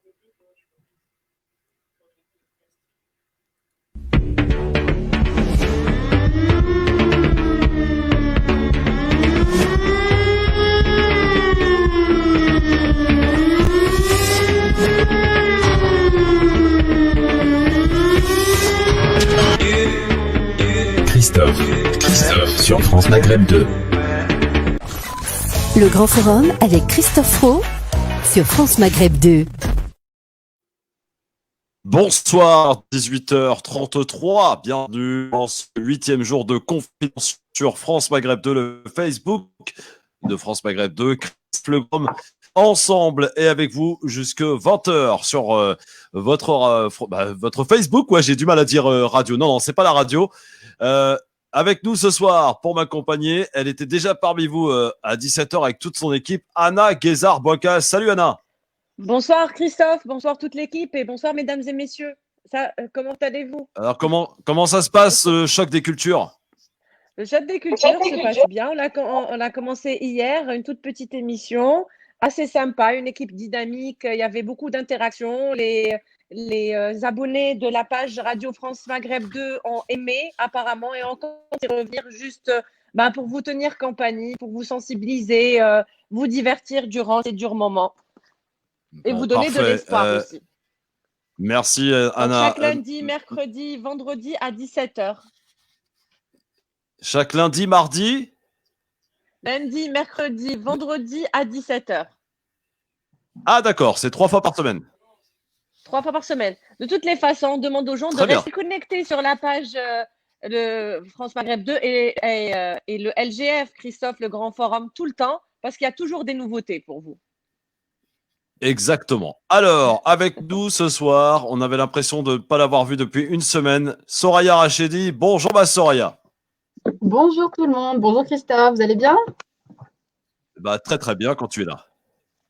Christophe sur France Maghreb 2. Le Grand Forum avec Christophe Roux sur France Maghreb 2. Bonsoir, 18h33, bienvenue dans ce 8e jour de conférence sur France Maghreb 2, le Facebook de France Maghreb 2, Christophe Legrom, ensemble et avec vous jusque 20h sur votre Facebook. Ouais, j'ai du mal à dire radio, non, c'est pas la radio. Avec nous ce soir, pour m'accompagner, elle était déjà parmi vous à 17h avec toute son équipe, Anna Guézard-Boicaz. Salut Anna. Bonsoir Christophe, bonsoir toute l'équipe et bonsoir mesdames et messieurs. Comment allez-vous? Alors comment ça se passe, le choc des cultures? Le choc des cultures se passe bien. On a commencé hier, une toute petite émission, assez sympa, une équipe dynamique. Il y avait beaucoup d'interactions. Les abonnés de la page Radio France Maghreb 2 ont aimé apparemment et on compte y revenir juste pour vous tenir compagnie, pour vous sensibiliser, vous divertir durant ces durs moments et vous donner de l'espoir aussi. Merci Anna. Donc, chaque lundi, mercredi, vendredi à 17h. Chaque lundi, mardi? Lundi, mercredi, vendredi à 17h. Ah d'accord, c'est 3 fois par semaine. 3 fois par semaine. De toutes les façons, on demande aux gens de rester connectés sur la page de France Maghreb 2 et le LGF, Christophe, le Grand Forum, tout le temps, parce qu'il y a toujours des nouveautés pour vous. Exactement. Alors, avec nous ce soir, on avait l'impression de ne pas l'avoir vu depuis une semaine, Soraya Rachedi. Bonjour ma Soraya. Bonjour tout le monde, bonjour Christophe, vous allez bien? Très très bien quand tu es là.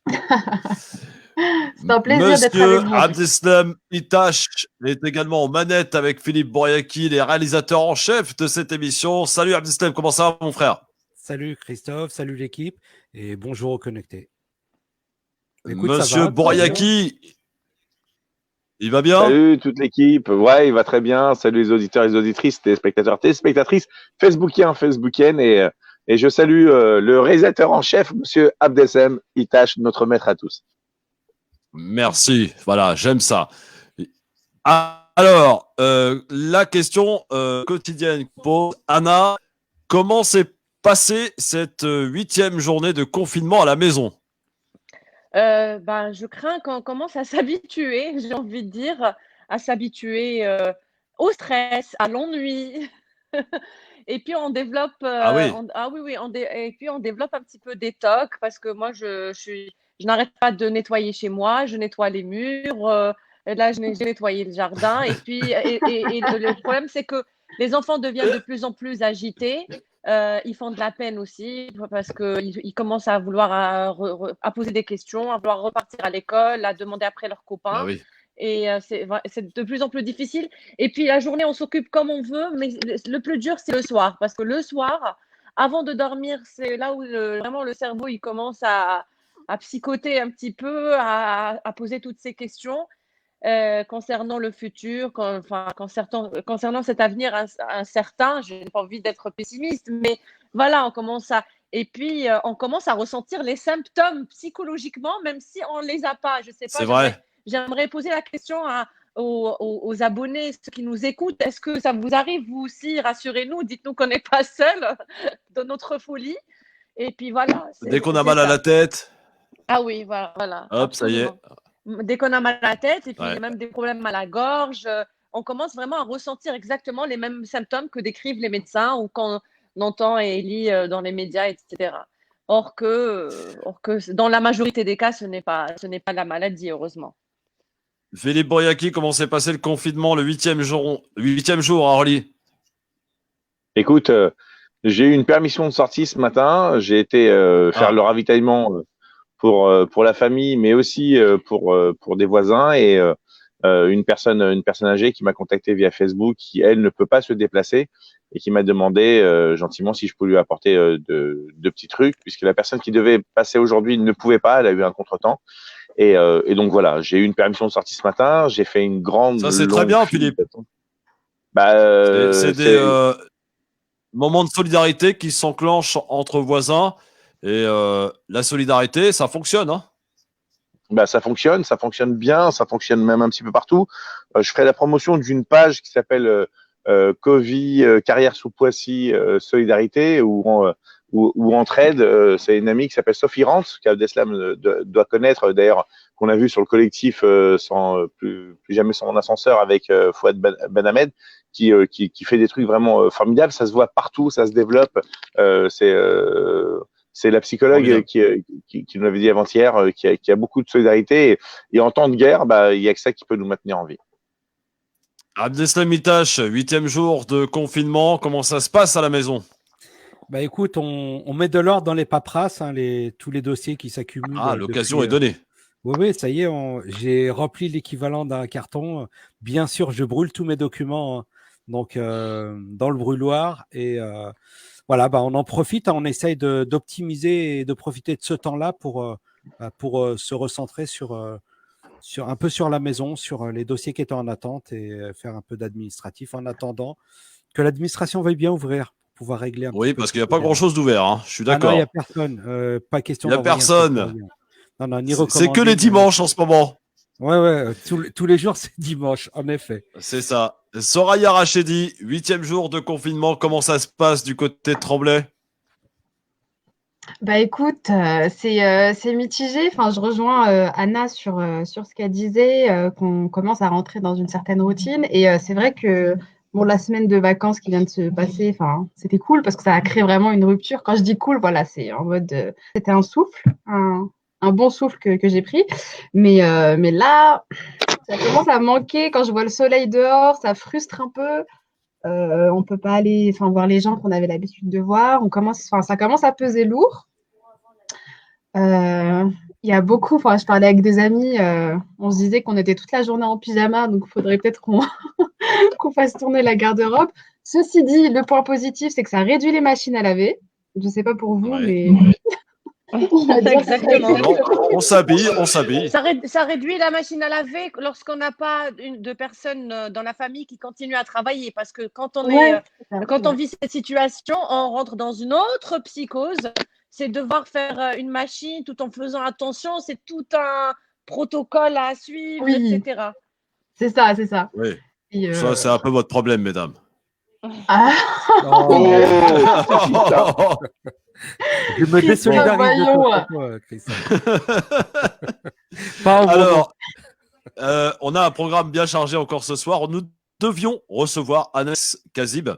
C'est un plaisir d'être avec vous. Monsieur Abdeslam Itache est également aux manettes avec Philippe Bouriaki, les réalisateurs en chef de cette émission. Salut Abdeslam, comment ça va mon frère? Salut Christophe, salut l'équipe et bonjour aux connectés. Écoute, Monsieur Bouriaki, il va bien? Salut toute l'équipe, ouais, il va très bien. Salut les auditeurs et les auditrices, téléspectateurs, téléspectatrices, Facebookiennes et je salue le réalisateur en chef, Monsieur Abdeslam Itache, notre maître à tous. Merci, voilà, j'aime ça. Alors, la question quotidienne qu'on pose, Anna, comment s'est passée cette 8e journée de confinement à la maison? Je crains qu'on commence à s'habituer, j'ai envie de dire, à s'habituer au stress, à l'ennui. Et puis on développe, et puis on développe un petit peu des tocs parce que moi je n'arrête pas de nettoyer chez moi, je nettoie les murs, et là j'ai nettoyé le jardin et puis le problème c'est que les enfants deviennent de plus en plus agités, ils font de la peine aussi parce qu'ils commencent à vouloir à poser des questions, à vouloir repartir à l'école, à demander après leurs copains. Oui. Et c'est de plus en plus difficile. Et puis la journée, on s'occupe comme on veut, mais le plus dur, c'est le soir. Parce que le soir, avant de dormir, c'est là où vraiment le cerveau il commence à psychoter un petit peu, à poser toutes ces questions concernant le futur, concernant cet avenir incertain. Je n'ai pas envie d'être pessimiste, mais voilà, on commence à ressentir les symptômes psychologiquement, même si on ne les a pas. Je sais pas. C'est vrai. J'aimerais poser la question aux abonnés, ceux qui nous écoutent. Est-ce que ça vous arrive, vous aussi? Rassurez-nous, dites-nous qu'on n'est pas seul dans notre folie. Et puis voilà. Dès qu'on a mal à la tête. Ah oui, voilà. Hop, absolument. Ça y est. Dès qu'on a mal à la tête, et puis même des problèmes à la gorge, on commence vraiment à ressentir exactement les mêmes symptômes que décrivent les médecins ou qu'on entend et lit dans les médias, etc. Or que dans la majorité des cas, ce n'est pas la maladie, heureusement. Philippe Bouriaki, comment s'est passé le confinement, le 8e jour à Orly? Écoute, j'ai eu une permission de sortie ce matin. J'ai été faire le ravitaillement pour la famille, mais aussi pour des voisins et une personne âgée qui m'a contacté via Facebook, qui elle ne peut pas se déplacer et qui m'a demandé gentiment si je pouvais lui apporter de petits trucs, puisque la personne qui devait passer aujourd'hui ne pouvait pas, elle a eu un contretemps. Et donc voilà, j'ai eu une permission de sortie ce matin. J'ai fait une grande. Ça, c'est très bien, Philippe. C'est des moments de solidarité qui s'enclenchent entre voisins. Et la solidarité, ça fonctionne. Hein. Ça fonctionne bien, ça fonctionne même un petit peu partout. Je ferai la promotion d'une page qui s'appelle Covid Carrière sous Poissy Solidarité ou Entraide. C'est une amie qui s'appelle Sophie Rantz, qu'Abdeslam doit connaître d'ailleurs, qu'on a vu sur le collectif sans plus jamais son ascenseur avec Fouad Ben Ahmed, qui fait des trucs vraiment formidables. Ça se voit partout, ça se développe. C'est la psychologue qui nous l'avait dit avant-hier, qui a beaucoup de solidarité. Et en temps de guerre, il n'y a que ça qui peut nous maintenir en vie. Abdeslam Itache, 8e jour de confinement. Comment ça se passe à la maison? Écoute, on met de l'ordre dans les paperasses, tous les dossiers qui s'accumulent. L'occasion est donnée. Oui, ça y est, j'ai rempli l'équivalent d'un carton. Bien sûr, je brûle tous mes documents dans le brûloir. Et voilà, on en profite, on essaye d'optimiser et de profiter de ce temps-là pour se recentrer un peu sur la maison, sur les dossiers qui étaient en attente et faire un peu d'administratif en attendant que l'administration veuille bien ouvrir. Pouvoir régler un petit peu parce qu'il n'y a pas grand-chose d'ouvert, hein. Je suis d'accord. Non, il n'y a personne. Pas question. Il n'y a personne. Non, ni c'est que les dimanches en ce moment. Ouais. Tous les jours, c'est dimanche, en effet. C'est ça. Soraya Rachedi, 8e jour de confinement. Comment ça se passe du côté de Tremblay? Écoute, c'est mitigé. Enfin, je rejoins Anna sur ce qu'elle disait, qu'on commence à rentrer dans une certaine routine. Et c'est vrai que la semaine de vacances qui vient de se passer, c'était cool parce que ça a créé vraiment une rupture. Quand je dis cool, voilà, c'est en mode, c'était un souffle, un bon souffle que j'ai pris. Mais là, ça commence à manquer. Quand je vois le soleil dehors, ça frustre un peu. On peut pas aller voir les gens qu'on avait l'habitude de voir. Ça commence à peser lourd. Il y a beaucoup, je parlais avec des amis, on se disait qu'on était toute la journée en pyjama, donc il faudrait peut-être qu'on fasse tourner la garde-robe. Ceci dit, le point positif, c'est que ça réduit les machines à laver. Je ne sais pas pour vous, mais... Exactement. On s'habille. Ça réduit la machine à laver lorsqu'on n'a pas de personnes dans la famille qui continuent à travailler. Parce que quand on vit cette situation, on rentre dans une autre psychose. C'est devoir faire une machine tout en faisant attention. C'est tout un protocole à suivre, etc. C'est ça. Oui. Ça, c'est un peu votre problème, mesdames. Je me désolidarise de toi, Christophe. Alors, on a un programme bien chargé encore ce soir. Nous devions recevoir Anas Kazib,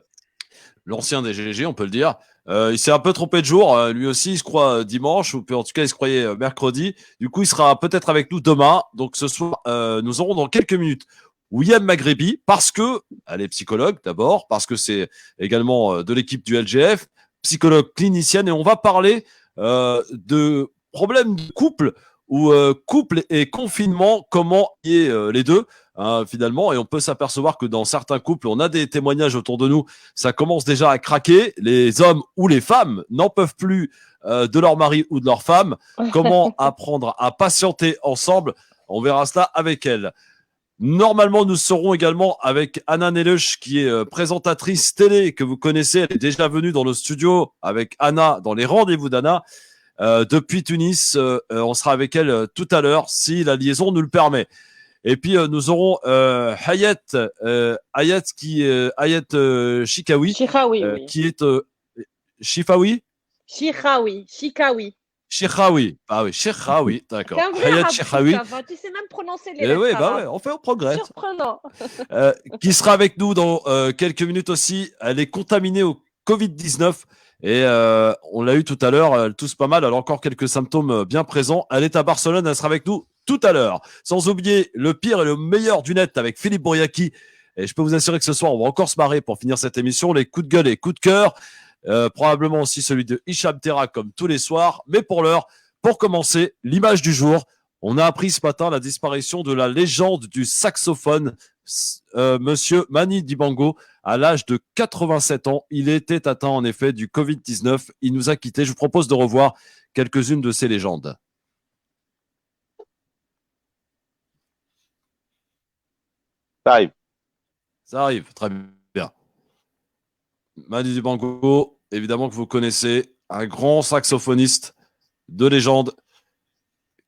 l'ancien des GG, on peut le dire. Il s'est un peu trompé de jour. Lui aussi, il se croit dimanche, ou en tout cas, il se croyait mercredi. Du coup, il sera peut-être avec nous demain. Donc, ce soir, nous aurons dans quelques minutes William Maghrebi, parce que elle est psychologue d'abord, parce que c'est également de l'équipe du LGF, psychologue clinicienne, et on va parler de problèmes de couple ou couple et confinement, comment y est les deux finalement, et on peut s'apercevoir que dans certains couples, on a des témoignages autour de nous, ça commence déjà à craquer, les hommes ou les femmes n'en peuvent plus de leur mari ou de leur femme. Comment apprendre à patienter ensemble? On verra cela avec elle. Normalement, nous serons également avec Anna Neluch, qui est présentatrice télé, que vous connaissez. Elle est déjà venue dans le studio avec Anna, dans les rendez-vous d'Anna, depuis Tunis. On sera avec elle tout à l'heure, si la liaison nous le permet. Et puis, nous aurons Hayat Chikawi, oui. qui est Shifawi Chiraoui. Ah oui, Chiraoui, d'accord. Hayat Chiraoui. Tu sais même prononcer les lettres. Oui, on progresse. Surprenant. Qui sera avec nous dans quelques minutes aussi. Elle est contaminée au Covid-19 et on l'a eu tout à l'heure. Elle tousse pas mal. Elle a encore quelques symptômes bien présents. Elle est à Barcelone. Elle sera avec nous tout à l'heure. Sans oublier le pire et le meilleur du net avec Philippe Bouriaki. Et je peux vous assurer que ce soir, on va encore se marrer pour finir cette émission. Les coups de gueule et coups de cœur. Probablement aussi celui de Hicham Terra comme tous les soirs. Mais pour l'heure, pour commencer, l'image du jour. On a appris ce matin la disparition de la légende du saxophone, Monsieur Mani Dibango, à l'âge de 87 ans. Il était atteint en effet du Covid-19. Il nous a quittés. Je vous propose de revoir quelques-unes de ces légendes. Ça arrive. Ça arrive, très bien. Manu Dibango, évidemment que vous connaissez, un grand saxophoniste de légende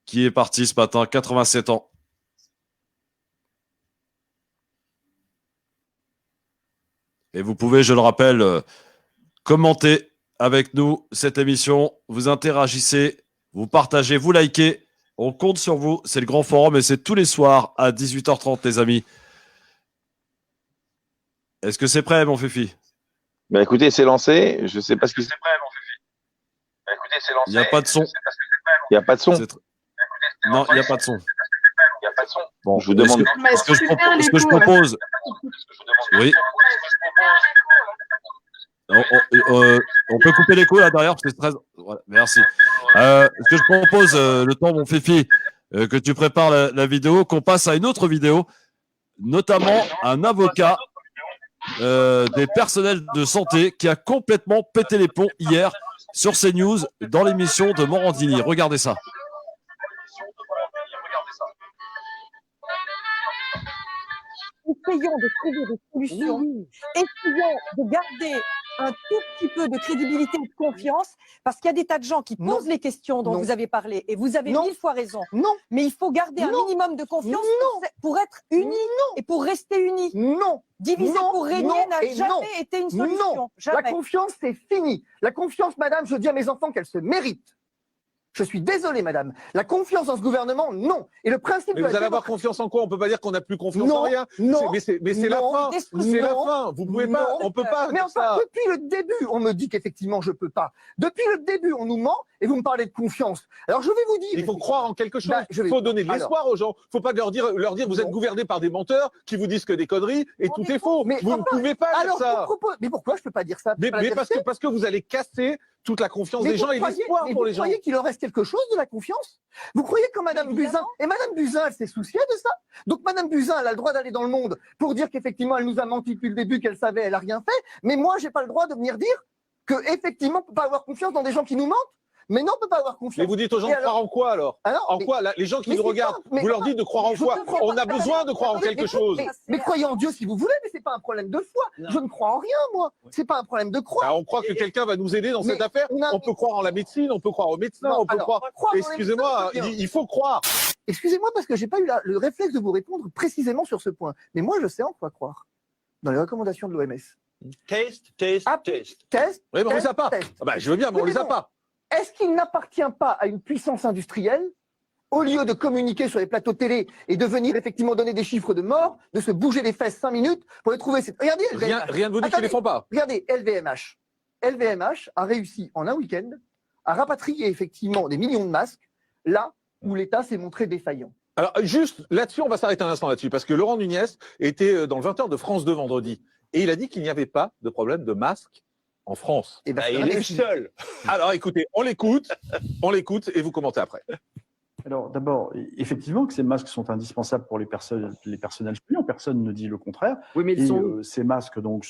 qui est parti ce matin, 87 ans. Et vous pouvez, je le rappelle, commenter avec nous cette émission. Vous interagissez, vous partagez, vous likez. On compte sur vous. C'est le grand forum et c'est tous les soirs à 18h30, les amis. Est-ce que c'est prêt, mon Fifi? Bah écoutez, c'est lancé. Je sais pas ce qui s'est prêt, mon Fifi. Bah écoutez, c'est lancé. Il n'y a pas de son. Il n'y a pas de son. Non, il n'y a pas de son. Il n'y a pas de son. Bon, je vous demande. Ce que je propose. Oui. On peut couper l'écho là derrière parce que c'est très. Voilà, merci. Ce que je propose, le temps, mon Fifi, que tu prépares la vidéo, qu'on passe à une autre vidéo, notamment un avocat des personnels de santé qui a complètement pété les plombs hier sur CNews dans l'émission de Morandini. Regardez ça. Essayons de trouver des solutions, essayons de garder un tout petit peu de crédibilité et de confiance, parce qu'il y a des tas de gens qui posent les questions dont vous avez parlé, et vous avez 1000 fois raison. Non. Mais il faut garder un minimum de confiance pour être unis et pour rester unis. Non. Diviser pour régner n'a jamais été une solution. Non. Jamais. La confiance, c'est fini. La confiance, madame, je dis à mes enfants qu'elle se mérite. Je suis désolé, madame. La confiance dans ce gouvernement, non. Et le principe. Mais vous allez avoir confiance en quoi? On ne peut pas dire qu'on n'a plus confiance en rien. Non. Mais c'est la fin. C'est la fin. Vous pouvez pas. On peut pas. Mais enfin, depuis le début, on me dit qu'effectivement, je peux pas. Depuis le début, on nous ment et vous me parlez de confiance. Alors, je vais vous dire. Il faut croire en quelque chose. Il faut donner de l'espoir aux gens. Il ne faut pas leur dire vous êtes gouverné par des menteurs qui vous disent que des conneries et tout est faux. Vous ne pouvez pas dire ça. Mais pourquoi je ne peux pas dire ça? Mais parce que vous allez casser toute la confiance des gens et l'espoir pour les gens. Vous croyez qu'il en reste quelque chose de la confiance? Vous croyez que Madame Buzyn, et Madame Buzyn, elle s'est souciée de ça? Donc Madame Buzyn, elle a le droit d'aller dans le monde pour dire qu'effectivement, elle nous a menti depuis le début, qu'elle savait, elle n'a rien fait. Mais moi, j'ai pas le droit de venir dire qu'effectivement, on ne peut pas avoir confiance dans des gens qui nous mentent. Mais non, on ne peut pas avoir confiance. Mais vous dites aux gens de croire en quoi alors? En quoi les gens qui nous regardent, vous leur dites de croire en quoi? On a besoin de croire en quelque chose. Mais croyez en Dieu si vous voulez, mais c'est pas un problème de foi. Je ne crois en rien, moi. C'est pas un problème de croire. On croit que quelqu'un va nous aider dans cette affaire. On peut croire en la médecine, on peut croire aux médecins, on peut croire. Excusez-moi, il faut croire. Excusez-moi parce que j'ai pas eu le réflexe de vous répondre précisément sur ce point. Mais moi, je sais en quoi croire. Dans les recommandations de l'OMS. Test. Oui, mais on les a pas. Je veux bien, mais on les a pas. Est-ce qu'il n'appartient pas à une puissance industrielle, au lieu de communiquer sur les plateaux télé et de venir effectivement donner des chiffres de morts, de se bouger les fesses 5 minutes pour les trouver? Regardez, rien ne vous dit qu'ils ne les font pas. Regardez, LVMH. LVMH a réussi en un week-end à rapatrier effectivement des millions de masques là où l'État s'est montré défaillant. Alors juste là-dessus, on va s'arrêter un instant là-dessus, parce que Laurent Nunez était dans le 20h de France 2 vendredi, et il a dit qu'il n'y avait pas de problème de masques en France. Et il est seul. Alors écoutez, on l'écoute et vous commentez après. Alors d'abord, effectivement que ces masques sont indispensables pour les personnels soignants, personne ne dit le contraire. Oui, mais ces masques donc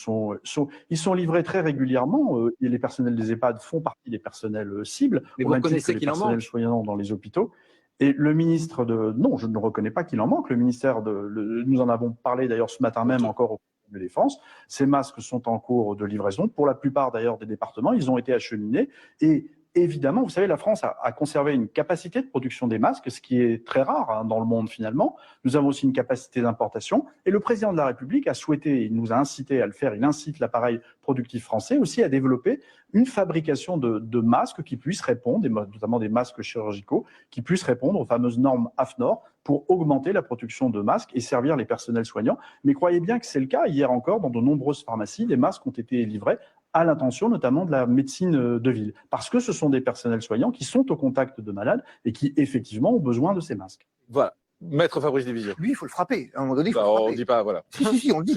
ils sont livrés très régulièrement. Et les personnels des EHPAD font partie des personnels cibles. Mais vous reconnaissez qu'il en manque? Les personnels soignants dans les hôpitaux. Et le ministre non, je ne reconnais pas qu'il en manque. Le ministère nous en avons parlé d'ailleurs ce matin même encore au de défense. Ces masques sont en cours de livraison. Pour la plupart d'ailleurs des départements, ils ont été acheminés. Et évidemment, vous savez, la France a conservé une capacité de production des masques, ce qui est très rare dans le monde finalement. Nous avons aussi une capacité d'importation. Et le président de la République a souhaité, il nous a incité à le faire, il incite l'appareil productif français aussi à développer une fabrication de masques qui puissent répondre, notamment des masques chirurgicaux, qui puissent répondre aux fameuses normes AFNOR pour augmenter la production de masques et servir les personnels soignants. Mais croyez bien que c'est le cas. Hier encore, dans de nombreuses pharmacies, des masques ont été livrés à l'intention notamment de la médecine de ville, parce que ce sont des personnels soignants qui sont au contact de malades et qui effectivement ont besoin de ces masques. Voilà. Maître Fabrice Division. Lui, il faut le frapper. À un moment donné, il faut le frapper. On ne dit pas, voilà. Si, on le dit.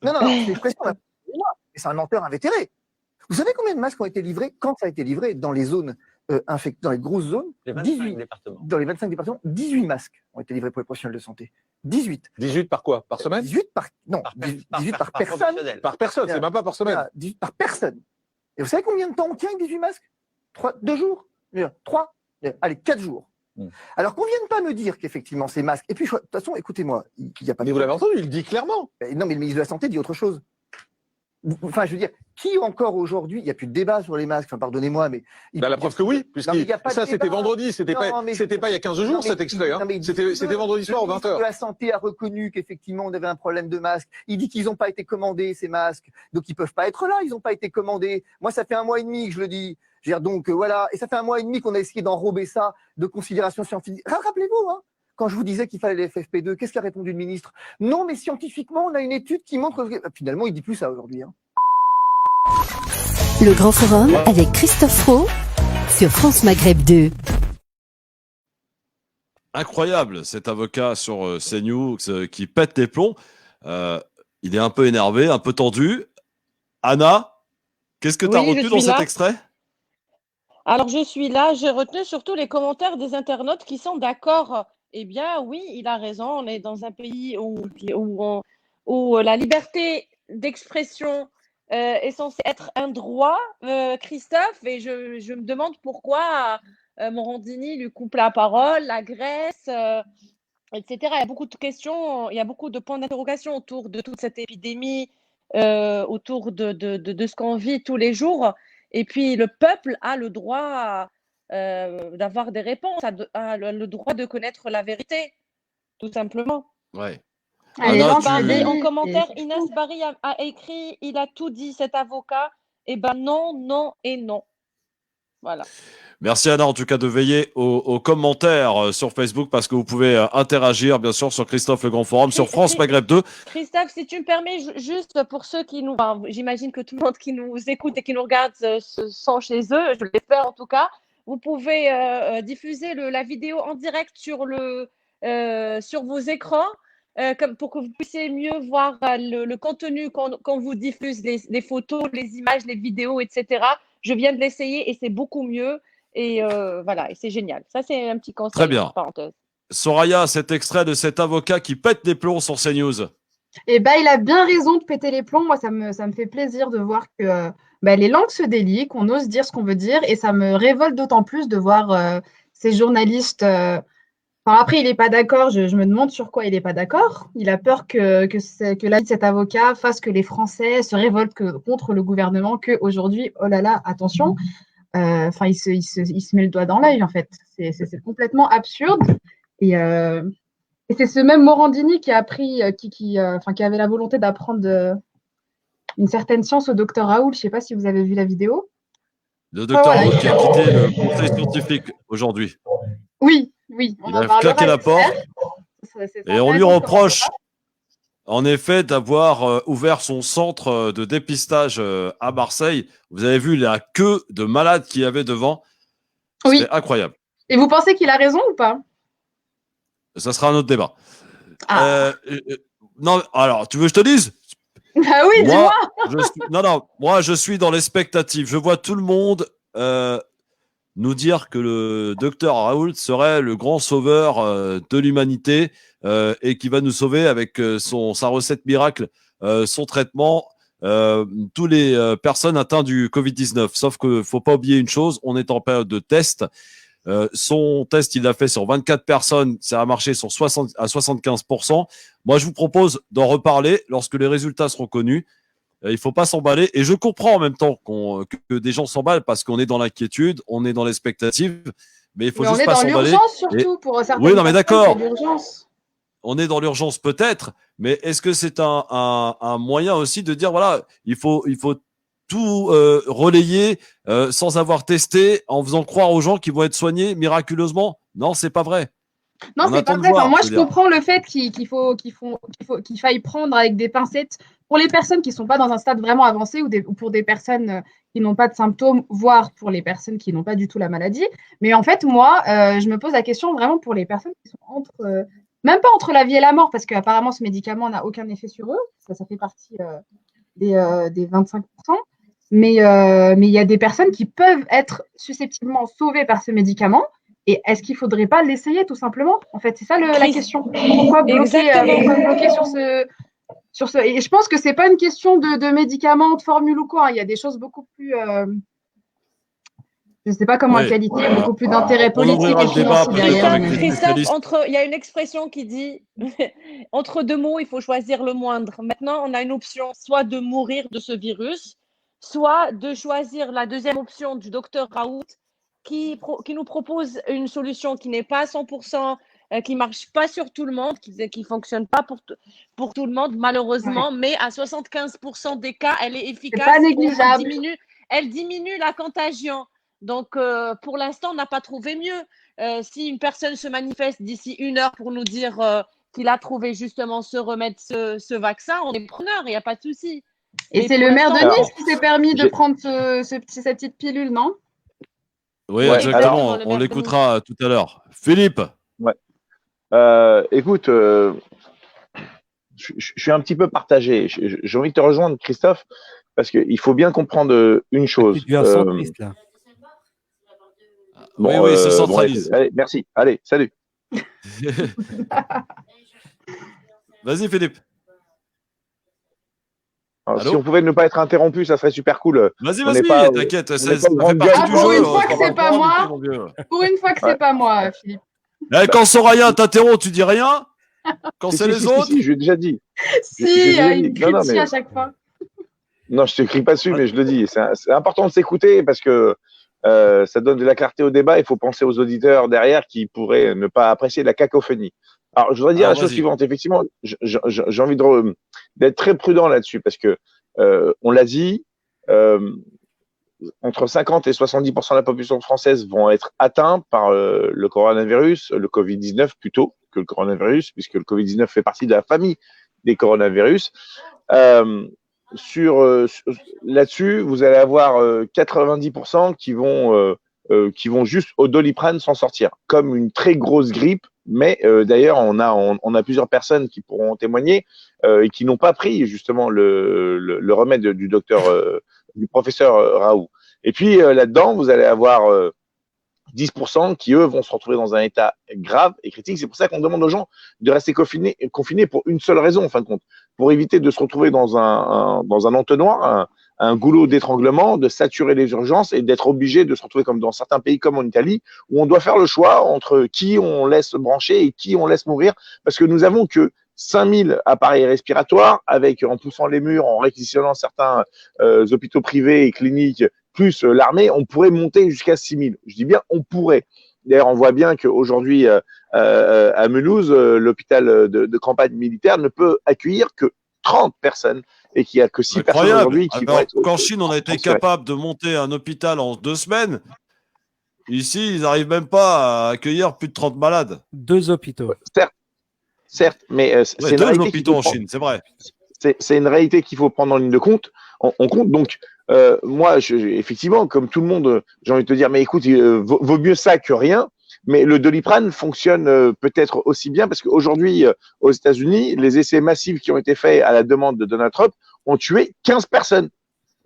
Non, c'est une expression. C'est un menteur invétéré. Vous savez combien de masques ont été livrés quand ça a été livré dans les zones infectées, dans les grosses zones? Les 25 départements. Dans les 25 départements, 18 masques ont été livrés pour les professionnels de santé. 18. 18 par quoi? Par semaine? 18 par... Non, 18 par personne. Par personne, c'est même pas par semaine. 18 par personne. Et vous savez combien de temps on tient avec 18 masques? 2 jours? 3? Allez, 4 jours. Alors qu'on ne vienne pas me dire qu'effectivement ces masques. Et puis, de toute façon, écoutez-moi, il n'y a pas. Mais vous l'avez entendu, il le dit clairement. Non, mais le ministre de la Santé dit autre chose. Enfin, je veux dire, qui encore aujourd'hui, il n'y a plus de débat sur les masques, enfin, pardonnez-moi, mais. La preuve que oui, puisque ça, c'était vendredi, c'était pas il y a 15 jours, cet extrait. C'était vendredi soir aux 20h. Le ministre de la Santé a reconnu qu'effectivement, on avait un problème de masques. Il dit qu'ils n'ont pas été commandés, ces masques. Donc, ils ne peuvent pas être là, ils n'ont pas été commandés. Moi, ça fait 1 mois et demi que je le dis. Donc, voilà. Et ça fait 1 mois et demi qu'on a essayé d'enrober ça de considérations scientifiques. Rappelez-vous, hein. Quand je vous disais qu'il fallait les FFP2, qu'est-ce qu'a répondu le ministre? Non, mais scientifiquement, on a une étude qui montre que... Finalement, il ne dit plus ça aujourd'hui. Hein. Le Grand Forum avec Christophe Roux sur France Maghreb 2. Incroyable, cet avocat sur CNews qui pète les plombs. Il est un peu énervé, un peu tendu. Anna, qu'est-ce que tu as retenu dans cet extrait? Alors, je suis là. J'ai retenu surtout les commentaires des internautes qui sont d'accord. Eh bien, oui, il a raison. On est dans un pays où la liberté d'expression est censée être un droit, Christophe. Et je me demande pourquoi Morandini lui coupe la parole, l'agresse, etc. Il y a beaucoup de questions, il y a beaucoup de points d'interrogation autour de toute cette épidémie, autour de ce qu'on vit tous les jours. Et puis, le peuple a le droit d'avoir des réponses, a le droit de connaître la vérité, tout simplement. Ouais. En commentaire, Inès Barry a écrit « Il a tout dit, cet avocat ». Eh ben non, non et non. Voilà. Merci Anna, en tout cas, de veiller aux commentaires sur Facebook parce que vous pouvez interagir, bien sûr, sur Christophe Le Grand Forum, sur France Maghreb 2. Christophe, si tu me permets, juste pour ceux qui nous... Enfin, j'imagine que tout le monde qui nous écoute et qui nous regarde sont chez eux, je l'espère en tout cas. Vous pouvez diffuser la vidéo en direct sur vos écrans pour que vous puissiez mieux voir le contenu quand vous diffuse les photos, les images, les vidéos, etc. Je viens de l'essayer et c'est beaucoup mieux. Et voilà, et c'est génial. Ça, c'est un petit conseil. Très bien. Parenthèse. Soraya, cet extrait de cet avocat qui pète les plombs sur CNews. Eh ben, il a bien raison de péter les plombs. Moi, ça me fait plaisir de voir que les langues se délient, qu'on ose dire ce qu'on veut dire. Et ça me révolte d'autant plus de voir ces journalistes. Après, il n'est pas d'accord. Je me demande sur quoi il n'est pas d'accord. Il a peur que l'avis de cet avocat fasse que les Français se révoltent contre le gouvernement, qu'aujourd'hui, oh là là, attention. Il se met le doigt dans l'œil, en fait. C'est complètement absurde. Et c'est ce même Morandini qui a appris, qui avait la volonté d'apprendre une certaine science au docteur Raoult. Je ne sais pas si vous avez vu la vidéo. Le docteur Raoult qui a quitté le conseil scientifique aujourd'hui. Oui. Il a claqué la porte. Et on lui reproche, en effet, d'avoir ouvert son centre de dépistage à Marseille. Vous avez vu la queue de malades qu'il y avait devant. C'était incroyable. Et vous pensez qu'il a raison ou pas? Ça sera un autre débat. Non, alors, tu veux que je te dise? Ah oui, dis-moi. Moi, je suis dans l'expectative. Je vois tout le monde nous dire que le docteur Raoult serait le grand sauveur de l'humanité et qui va nous sauver avec sa recette miracle, son traitement, tous les personnes atteintes du Covid-19. Sauf qu'il ne faut pas oublier une chose, on est en période de test. Son test, il l'a fait sur 24 personnes, ça a marché sur à 75%. Moi, je vous propose d'en reparler lorsque les résultats seront connus. Il ne faut pas s'emballer. Et je comprends en même temps que des gens s'emballent parce qu'on est dans l'inquiétude, on est dans l'expectative, mais il faut juste pas s'emballer. On est dans l'urgence surtout pour certaines Oui, non, mais d'accord. On est dans l'urgence peut-être, mais est-ce que c'est un moyen aussi de dire, voilà, il faut tout relayer sans avoir testé, en faisant croire aux gens qu'ils vont être soignés miraculeusement? Non, c'est pas vrai. Non, c'est pas vrai. Moi, je comprends le fait qu'il faille prendre avec des pincettes pour les personnes qui ne sont pas dans un stade vraiment avancé ou pour des personnes qui n'ont pas de symptômes, voire pour les personnes qui n'ont pas du tout la maladie. Mais en fait, moi, je me pose la question vraiment pour les personnes qui sont même pas entre la vie et la mort, parce qu'apparemment, ce médicament n'a aucun effet sur eux. Ça fait partie des 25%. Mais il y a des personnes qui peuvent être susceptiblement sauvées par ce médicament. Et est-ce qu'il ne faudrait pas l'essayer tout simplement? En fait, c'est ça la question. Pourquoi bloquer sur ce... Et je pense que ce n'est pas une question de médicaments, de formule ou quoi. Il y a des choses beaucoup plus... Je ne sais pas comment qualifier, beaucoup plus d'intérêt politique et financier derrière. Christophe, il y a une expression qui dit entre deux mots, il faut choisir le moindre. Maintenant, on a une option, soit de mourir de ce virus, soit de choisir la deuxième option du docteur Raoult qui nous propose une solution qui n'est pas à 100%, qui ne marche pas sur tout le monde, qui ne fonctionne pas pour tout le monde, malheureusement, mais à 75% des cas, elle est efficace. C'est pas négligeable. Elle diminue la contagion. Donc, pour l'instant, on n'a pas trouvé mieux. Si une personne se manifeste d'ici 1 heure pour nous dire qu'il a trouvé justement ce remède, ce vaccin, on est preneur, il n'y a pas de souci. Et c'est le maire de Nice qui s'est permis de prendre cette petite pilule, non? Oui, exactement. On l'écoutera tout à l'heure. Philippe. Ouais. Écoute, je suis un petit peu partagé. J'ai envie de te rejoindre, Christophe, parce qu'il faut bien comprendre une chose. Bon, oui, se centralise. Allez, merci. Allez, salut. Vas-y, Philippe. Alors, si on pouvait ne pas être interrompu, ça serait super cool. Vas-y, t'inquiète, ça fait partie du jeu. Pour une fois que c'est pas moi. Pour une fois que c'est pas moi, Philippe. Quand Soraya t'interrompt, tu dis rien. Quand c'est les autres. Si, je l'ai déjà dit. Si, il crie dessus à chaque fois. Non, je te crie pas dessus, mais je le dis. C'est important de s'écouter parce que ça donne de la clarté au débat. Il faut penser aux auditeurs derrière qui pourraient ne pas apprécier la cacophonie. Alors, je voudrais dire la chose suivante. Effectivement, j'ai envie d'être très prudent là-dessus parce que on l'a dit, entre 50 et 70% de la population française vont être atteints par le coronavirus, le Covid-19 plutôt que le coronavirus, puisque le Covid-19 fait partie de la famille des coronavirus. Là-dessus, vous allez avoir 90% qui vont juste au Doliprane s'en sortir, comme une très grosse grippe. Mais d'ailleurs, on a plusieurs personnes qui pourront témoigner et qui n'ont pas pris justement le remède du professeur Raoult. Et puis là-dedans, vous allez avoir 10% qui, eux, vont se retrouver dans un état grave et critique. C'est pour ça qu'on demande aux gens de rester confinés pour une seule raison, en fin de compte, pour éviter de se retrouver dans un entonnoir, un goulot d'étranglement, de saturer les urgences et d'être obligé de se retrouver comme dans certains pays comme en Italie, où on doit faire le choix entre qui on laisse brancher et qui on laisse mourir, parce que nous avons que 5000 appareils respiratoires, en poussant les murs, en réquisitionnant certains hôpitaux privés et cliniques, plus l'armée, on pourrait monter jusqu'à 6000. Je dis bien on pourrait. D'ailleurs, on voit bien qu'aujourd'hui, à Mulhouse, l'hôpital de campagne militaire ne peut accueillir que 30 personnes et qu'il n'y a que 6 personnes aujourd'hui qui vont être. Qu'en Chine, on a été capable de monter un hôpital en 2 semaines. Ici, ils n'arrivent même pas à accueillir plus de 30 malades. 2 hôpitaux. Certes, mais c'est une réalité. 2 hôpitaux en Chine, c'est vrai. C'est une réalité qu'il faut prendre en ligne de compte. On compte donc. Moi, effectivement, comme tout le monde, j'ai envie de te dire, mais écoute, vaut mieux ça que rien. Mais le Doliprane fonctionne peut-être aussi bien parce qu'aujourd'hui, aux États-Unis, les essais massifs qui ont été faits à la demande de Donald Trump ont tué 15 personnes.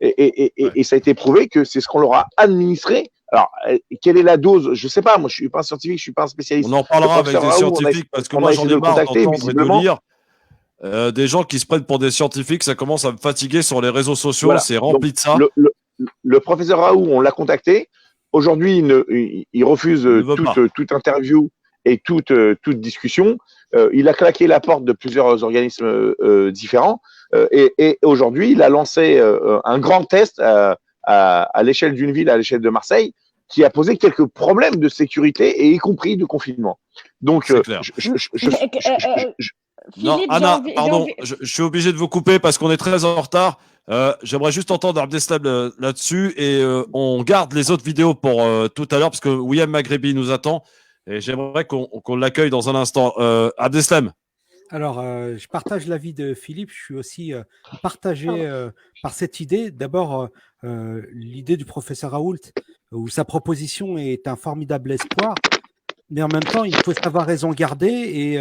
Et ça a été prouvé que c'est ce qu'on leur a administré. Alors, quelle est la dose? Je sais pas. Moi, je suis pas un scientifique, je suis pas un spécialiste. On en parlera avec des scientifiques parce que moi, j'en ai marre d'entendre et de lire. Des gens qui se prennent pour des scientifiques, ça commence à me fatiguer sur les réseaux sociaux, voilà. C'est rempli de ça. Le professeur Raoult, on l'a contacté. Aujourd'hui, il refuse toute interview et toute discussion. Il a claqué la porte de plusieurs organismes différents. Et aujourd'hui, il a lancé un grand test à l'échelle d'une ville, à l'échelle de Marseille, qui a posé quelques problèmes de sécurité et y compris de confinement. Donc, non, Anna, pardon, je suis obligé de vous couper parce qu'on est très en retard. J'aimerais juste entendre Abdeslam là-dessus et on garde les autres vidéos pour tout à l'heure parce que William Maghrebi nous attend et j'aimerais qu'on l'accueille dans un instant. Abdeslam. Alors, je partage l'avis de Philippe. Je suis aussi partagé par cette idée. D'abord, l'idée du professeur Raoult, où sa proposition est un formidable espoir, mais en même temps, il faut savoir raison garder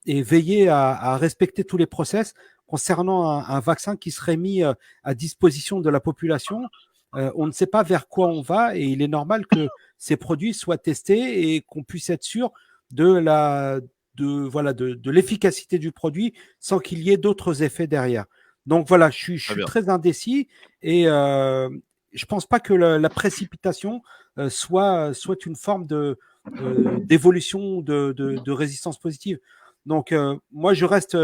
et veiller à respecter tous les process concernant un vaccin qui serait mis à disposition de la population. On ne sait pas vers quoi on va et il est normal que ces produits soient testés et qu'on puisse être sûr de l'efficacité du produit sans qu'il y ait d'autres effets derrière. Donc voilà, je suis très indécis et je pense pas que la précipitation soit une forme d'évolution de résistance positive. Donc, moi, je reste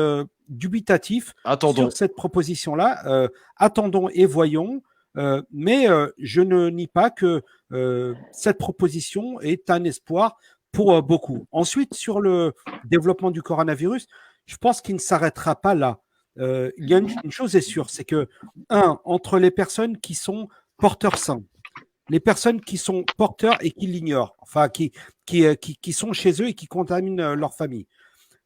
dubitatif sur cette proposition-là. Attendons et voyons. Mais je ne nie pas que cette proposition est un espoir pour beaucoup. Ensuite, sur le développement du coronavirus, je pense qu'il ne s'arrêtera pas là. Il y a une chose est sûre, c'est que, entre les personnes qui sont porteurs sains, les personnes qui sont porteurs et qui l'ignorent, enfin qui sont chez eux et qui contaminent leur famille,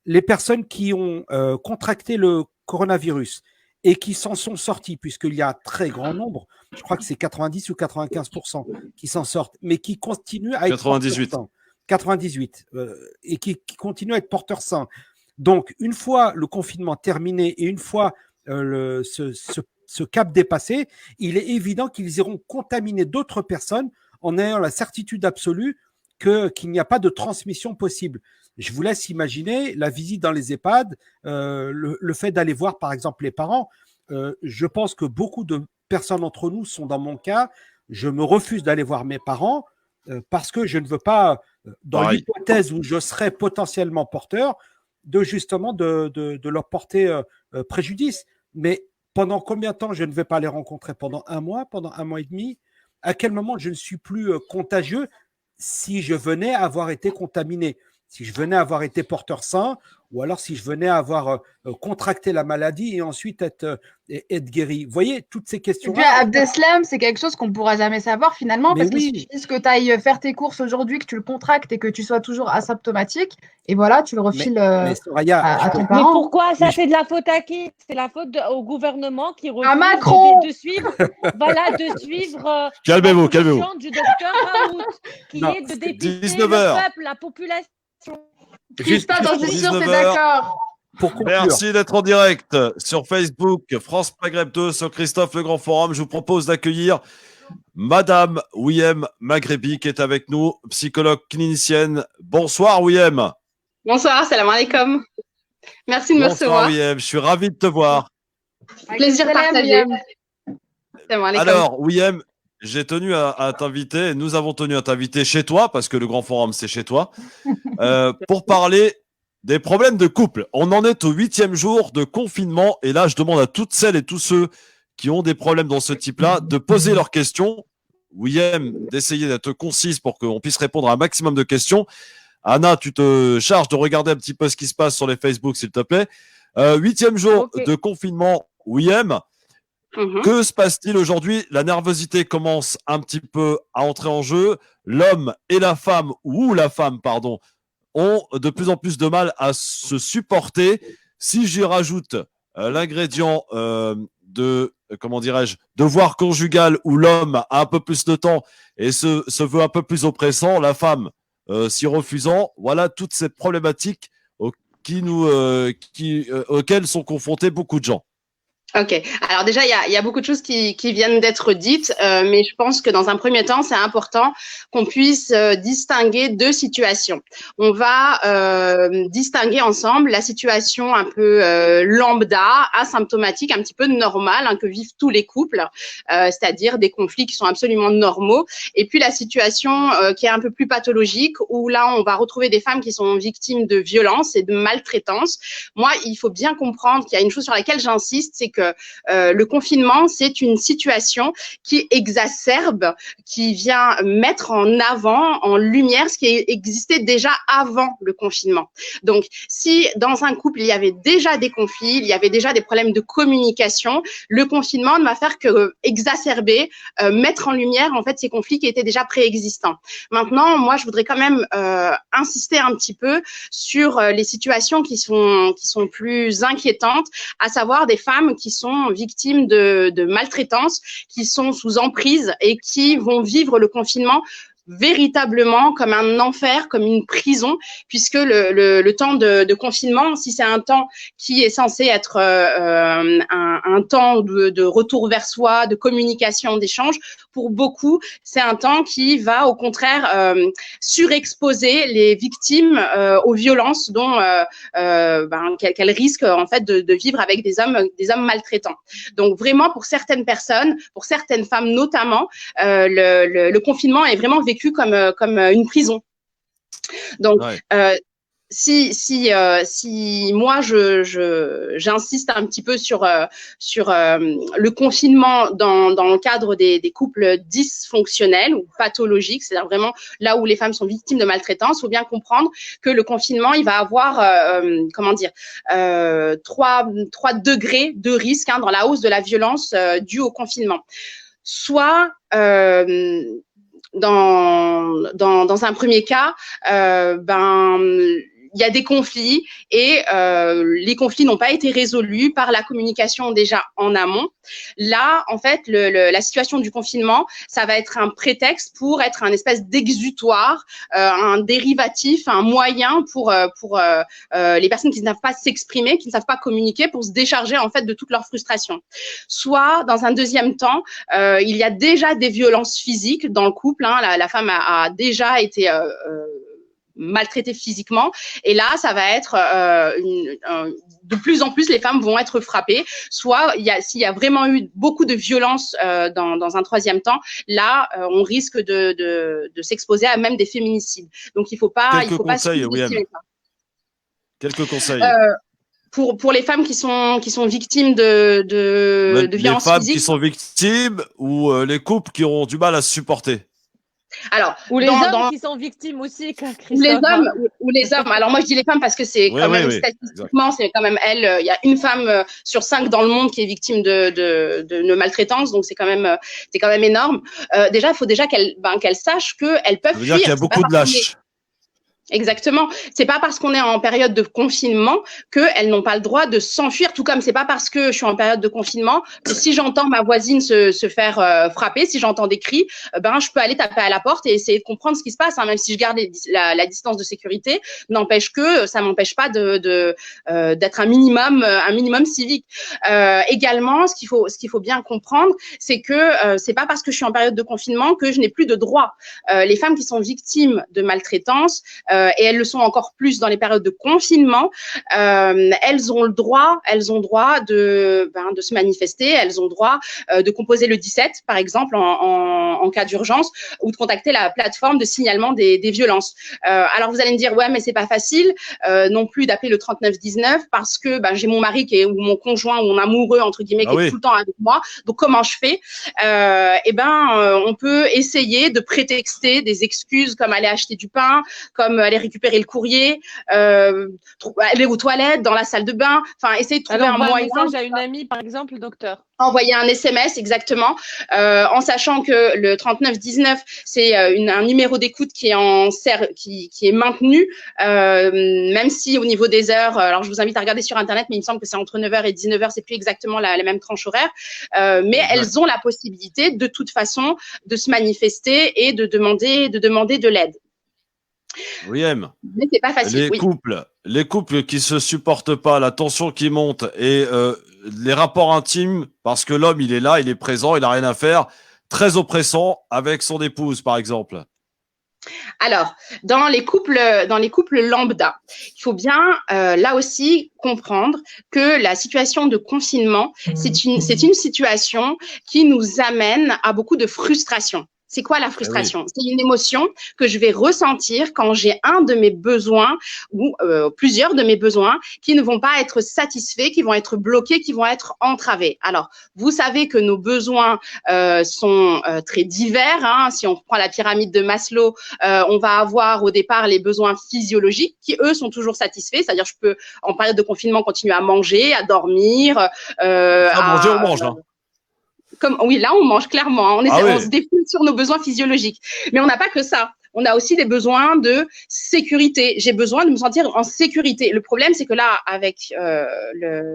les personnes qui ont contracté le coronavirus et qui s'en sont sortis, puisqu'il y a un très grand nombre, je crois que c'est 90 ou 95% qui s'en sortent, mais qui continuent à être 98 et qui continuent à être porteurs sains. Donc, une fois le confinement terminé et une fois ce cap dépassé, il est évident qu'ils iront contaminer d'autres personnes en ayant la certitude absolue qu'il n'y a pas de transmission possible. Je vous laisse imaginer la visite dans les EHPAD, le fait d'aller voir par exemple les parents. Je pense que beaucoup de personnes entre nous sont dans mon cas. Je me refuse d'aller voir mes parents parce que je ne veux pas, dans l'hypothèse où je serais potentiellement porteur, de leur porter préjudice. Mais pendant combien de temps je ne vais pas les rencontrer? Pendant un mois et demi? À quel moment je ne suis plus contagieux si je venais avoir été contaminé? Si je venais avoir été porteur sain, ou alors si je venais avoir contracté la maladie et ensuite être guéri. Vous voyez, toutes ces questions-là. Abdeslam, c'est quelque chose qu'on ne pourra jamais savoir finalement, parce qu'il suffit que tu ailles faire tes courses aujourd'hui, que tu le contractes et que tu sois toujours asymptomatique, et voilà, tu le refiles à ton parent. Mais pourquoi ça, c'est de la faute à qui? C'est la faute au gouvernement qui refuse Macron de suivre, de suivre calmez-vous. Du docteur Raoult, qui est de dépister le peuple, la population. Christophe, j'en suis sûr, t'es d'accord. Merci d'être en direct sur Facebook, France Maghreb 2, sur Christophe Le Grand Forum. Je vous propose d'accueillir Madame Ouiem Maghrebi qui est avec nous, psychologue clinicienne. Bonsoir Ouiem. Bonsoir, salam alaikum. Merci de me recevoir. Bonsoir Ouiem, je suis ravi de te voir. Plaisir partagé. Alors Ouiem, j'ai tenu à t'inviter, nous avons tenu à t'inviter chez toi, parce que le Grand Forum, c'est chez toi, pour parler des problèmes de couple. On en est au 8e jour de confinement, et là, je demande à toutes celles et tous ceux qui ont des problèmes dans ce type-là de poser leurs questions. Ouiem, d'essayer d'être concise pour qu'on puisse répondre à un maximum de questions. Anna, tu te charges de regarder un petit peu ce qui se passe sur les Facebook, s'il te plaît. 8e jour de confinement, Ouiem. Que se passe-t-il aujourd'hui? La nervosité commence un petit peu à entrer en jeu. L'homme et la femme, ont de plus en plus de mal à se supporter. Si j'y rajoute l'ingrédient devoir conjugal où l'homme a un peu plus de temps et se veut un peu plus oppressant, la femme s'y refusant, voilà toutes ces problématiques auxquelles sont confrontés beaucoup de gens. Ok. Alors déjà, il y a beaucoup de choses qui viennent d'être dites, mais je pense que dans un premier temps, c'est important qu'on puisse distinguer deux situations. On va distinguer ensemble la situation un peu lambda, asymptomatique, un petit peu normale, que vivent tous les couples, c'est-à-dire des conflits qui sont absolument normaux, et puis la situation qui est un peu plus pathologique, où là, on va retrouver des femmes qui sont victimes de violences et de maltraitance. Moi, il faut bien comprendre qu'il y a une chose sur laquelle j'insiste, c'est que le confinement, c'est une situation qui exacerbe, qui vient mettre en avant, en lumière, ce qui existait déjà avant le confinement. Donc, si dans un couple, il y avait déjà des conflits, il y avait déjà des problèmes de communication, le confinement ne va faire que exacerber, mettre en lumière, en fait, ces conflits qui étaient déjà préexistants. Maintenant, moi, je voudrais quand même insister un petit peu sur les situations qui sont plus inquiétantes, à savoir des femmes qui sont victimes de maltraitance, qui sont sous emprise et qui vont vivre le confinement véritablement comme un enfer, comme une prison, puisque le temps de confinement, si c'est un temps qui est censé être un temps de retour vers soi, de communication, d'échange, pour beaucoup, c'est un temps qui va au contraire surexposer les victimes aux violences dont qu'elles risquent en fait de vivre avec des hommes maltraitants. Donc vraiment pour certaines personnes, pour certaines femmes notamment, le confinement est vraiment vécu comme une prison. Donc si moi j'insiste un petit peu sur le confinement dans le cadre des couples dysfonctionnels ou pathologiques, c'est-à-dire vraiment là où les femmes sont victimes de maltraitance, il faut bien comprendre que le confinement il va avoir 3 degrés de risque dans la hausse de la violence due au confinement. Soit dans un premier cas, il y a des conflits et les conflits n'ont pas été résolus par la communication déjà en amont. Là, en fait, la situation du confinement, ça va être un prétexte pour être un espèce d'exutoire, un dérivatif, un moyen pour les personnes qui ne savent pas s'exprimer, qui ne savent pas communiquer, pour se décharger en fait de toute leur frustration. Soit, dans un deuxième temps, il y a déjà des violences physiques dans le couple. La femme a déjà été maltraitées physiquement, et là ça va être de plus en plus les femmes vont être frappées. Soit s'il y a vraiment eu beaucoup de violence dans un troisième temps, là on risque de s'exposer à même des féminicides. Donc il faut pas Quelques conseils. Pour les femmes qui sont victimes de violences physiques. Les femmes qui sont victimes ou les couples qui ont du mal à se supporter. Alors, ou les hommes qui sont victimes aussi, ou les hommes. Alors moi je dis les femmes parce que c'est quand même statistiquement, c'est quand même il y a une femme sur 5 dans le monde qui est victime de maltraitance, donc c'est quand même énorme. Déjà, il faut déjà qu'elles sachent qu'elles peuvent fuir. Il y a beaucoup de lâches. Exactement. C'est pas parce qu'on est en période de confinement qu'elles n'ont pas le droit de s'enfuir, tout comme c'est pas parce que je suis en période de confinement que si j'entends ma voisine se faire frapper, si j'entends des cris, je peux aller taper à la porte et essayer de comprendre ce qui se passe, même si je garde la distance de sécurité, n'empêche que ça m'empêche pas d'être un minimum civique. Également, ce qu'il faut bien comprendre, c'est que c'est pas parce que je suis en période de confinement que je n'ai plus de droits. Les femmes qui sont victimes de maltraitance, et elles le sont encore plus dans les périodes de confinement, elles ont droit de se manifester, elles ont droit de composer le 17 par exemple en cas d'urgence, ou de contacter la plateforme de signalement des violences. Alors vous allez me dire ouais mais c'est pas facile non plus d'appeler le 3919 parce que j'ai mon mari ou mon conjoint ou mon amoureux entre guillemets qui est tout le temps avec moi, donc comment je fais? On peut essayer de prétexter des excuses comme aller acheter du pain, comme aller récupérer le courrier, aller aux toilettes, dans la salle de bain, essayer de trouver un moyen. Un message à une amie, par exemple, docteur. Envoyer un SMS, exactement, en sachant que le 3919, c'est un numéro d'écoute qui est maintenu, même si au niveau des heures, alors je vous invite à regarder sur Internet, mais il me semble que c'est entre 9h et 19h, c'est plus exactement la même tranche horaire, mais elles ont la possibilité, de toute façon, de se manifester et de demander de l'aide. William, mais c'est pas facile. Les couples qui se supportent pas, la tension qui monte et les rapports intimes, parce que l'homme il est là, il est présent, il a rien à faire, très oppressant avec son épouse par exemple. Alors, dans les couples lambda, il faut bien là aussi comprendre que la situation de confinement, c'est une situation qui nous amène à beaucoup de frustration. C'est quoi la frustration? C'est une émotion que je vais ressentir quand j'ai un de mes besoins ou plusieurs de mes besoins qui ne vont pas être satisfaits, qui vont être bloqués, qui vont être entravés. Alors, vous savez que nos besoins sont très divers. Si on prend la pyramide de Maslow, on va avoir au départ les besoins physiologiques qui, eux, sont toujours satisfaits. C'est-à-dire, je peux, en période de confinement, continuer à manger, à dormir. Manger, on mange, oui, là, on mange clairement. On se défoule sur nos besoins physiologiques. Mais on n'a pas que ça. On a aussi des besoins de sécurité. J'ai besoin de me sentir en sécurité. Le problème, c'est que là, avec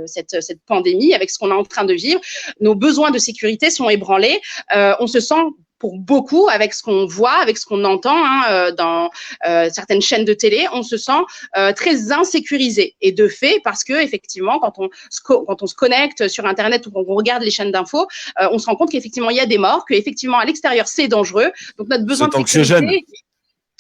cette pandémie, avec ce qu'on est en train de vivre, nos besoins de sécurité sont ébranlés. On se sent pour beaucoup, avec ce qu'on voit, avec ce qu'on entend dans certaines chaînes de télé, on se sent très insécurisé. Et de fait, parce que effectivement, quand on se connecte sur Internet ou qu'on regarde les chaînes d'infos, on se rend compte qu'effectivement il y a des morts, qu'effectivement à l'extérieur c'est dangereux. Donc notre besoin de sécurité,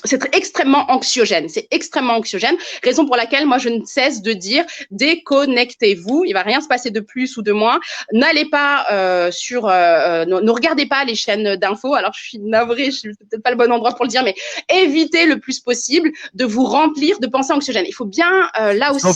c'est extrêmement anxiogène. C'est extrêmement anxiogène. Raison pour laquelle moi je ne cesse de dire déconnectez-vous. Il va rien se passer de plus ou de moins. N'allez pas ne regardez pas les chaînes d'infos. Alors je suis navrée, je suis peut-être pas le bon endroit pour le dire, mais évitez le plus possible de vous remplir de pensées anxiogènes. Il faut bien là aussi, il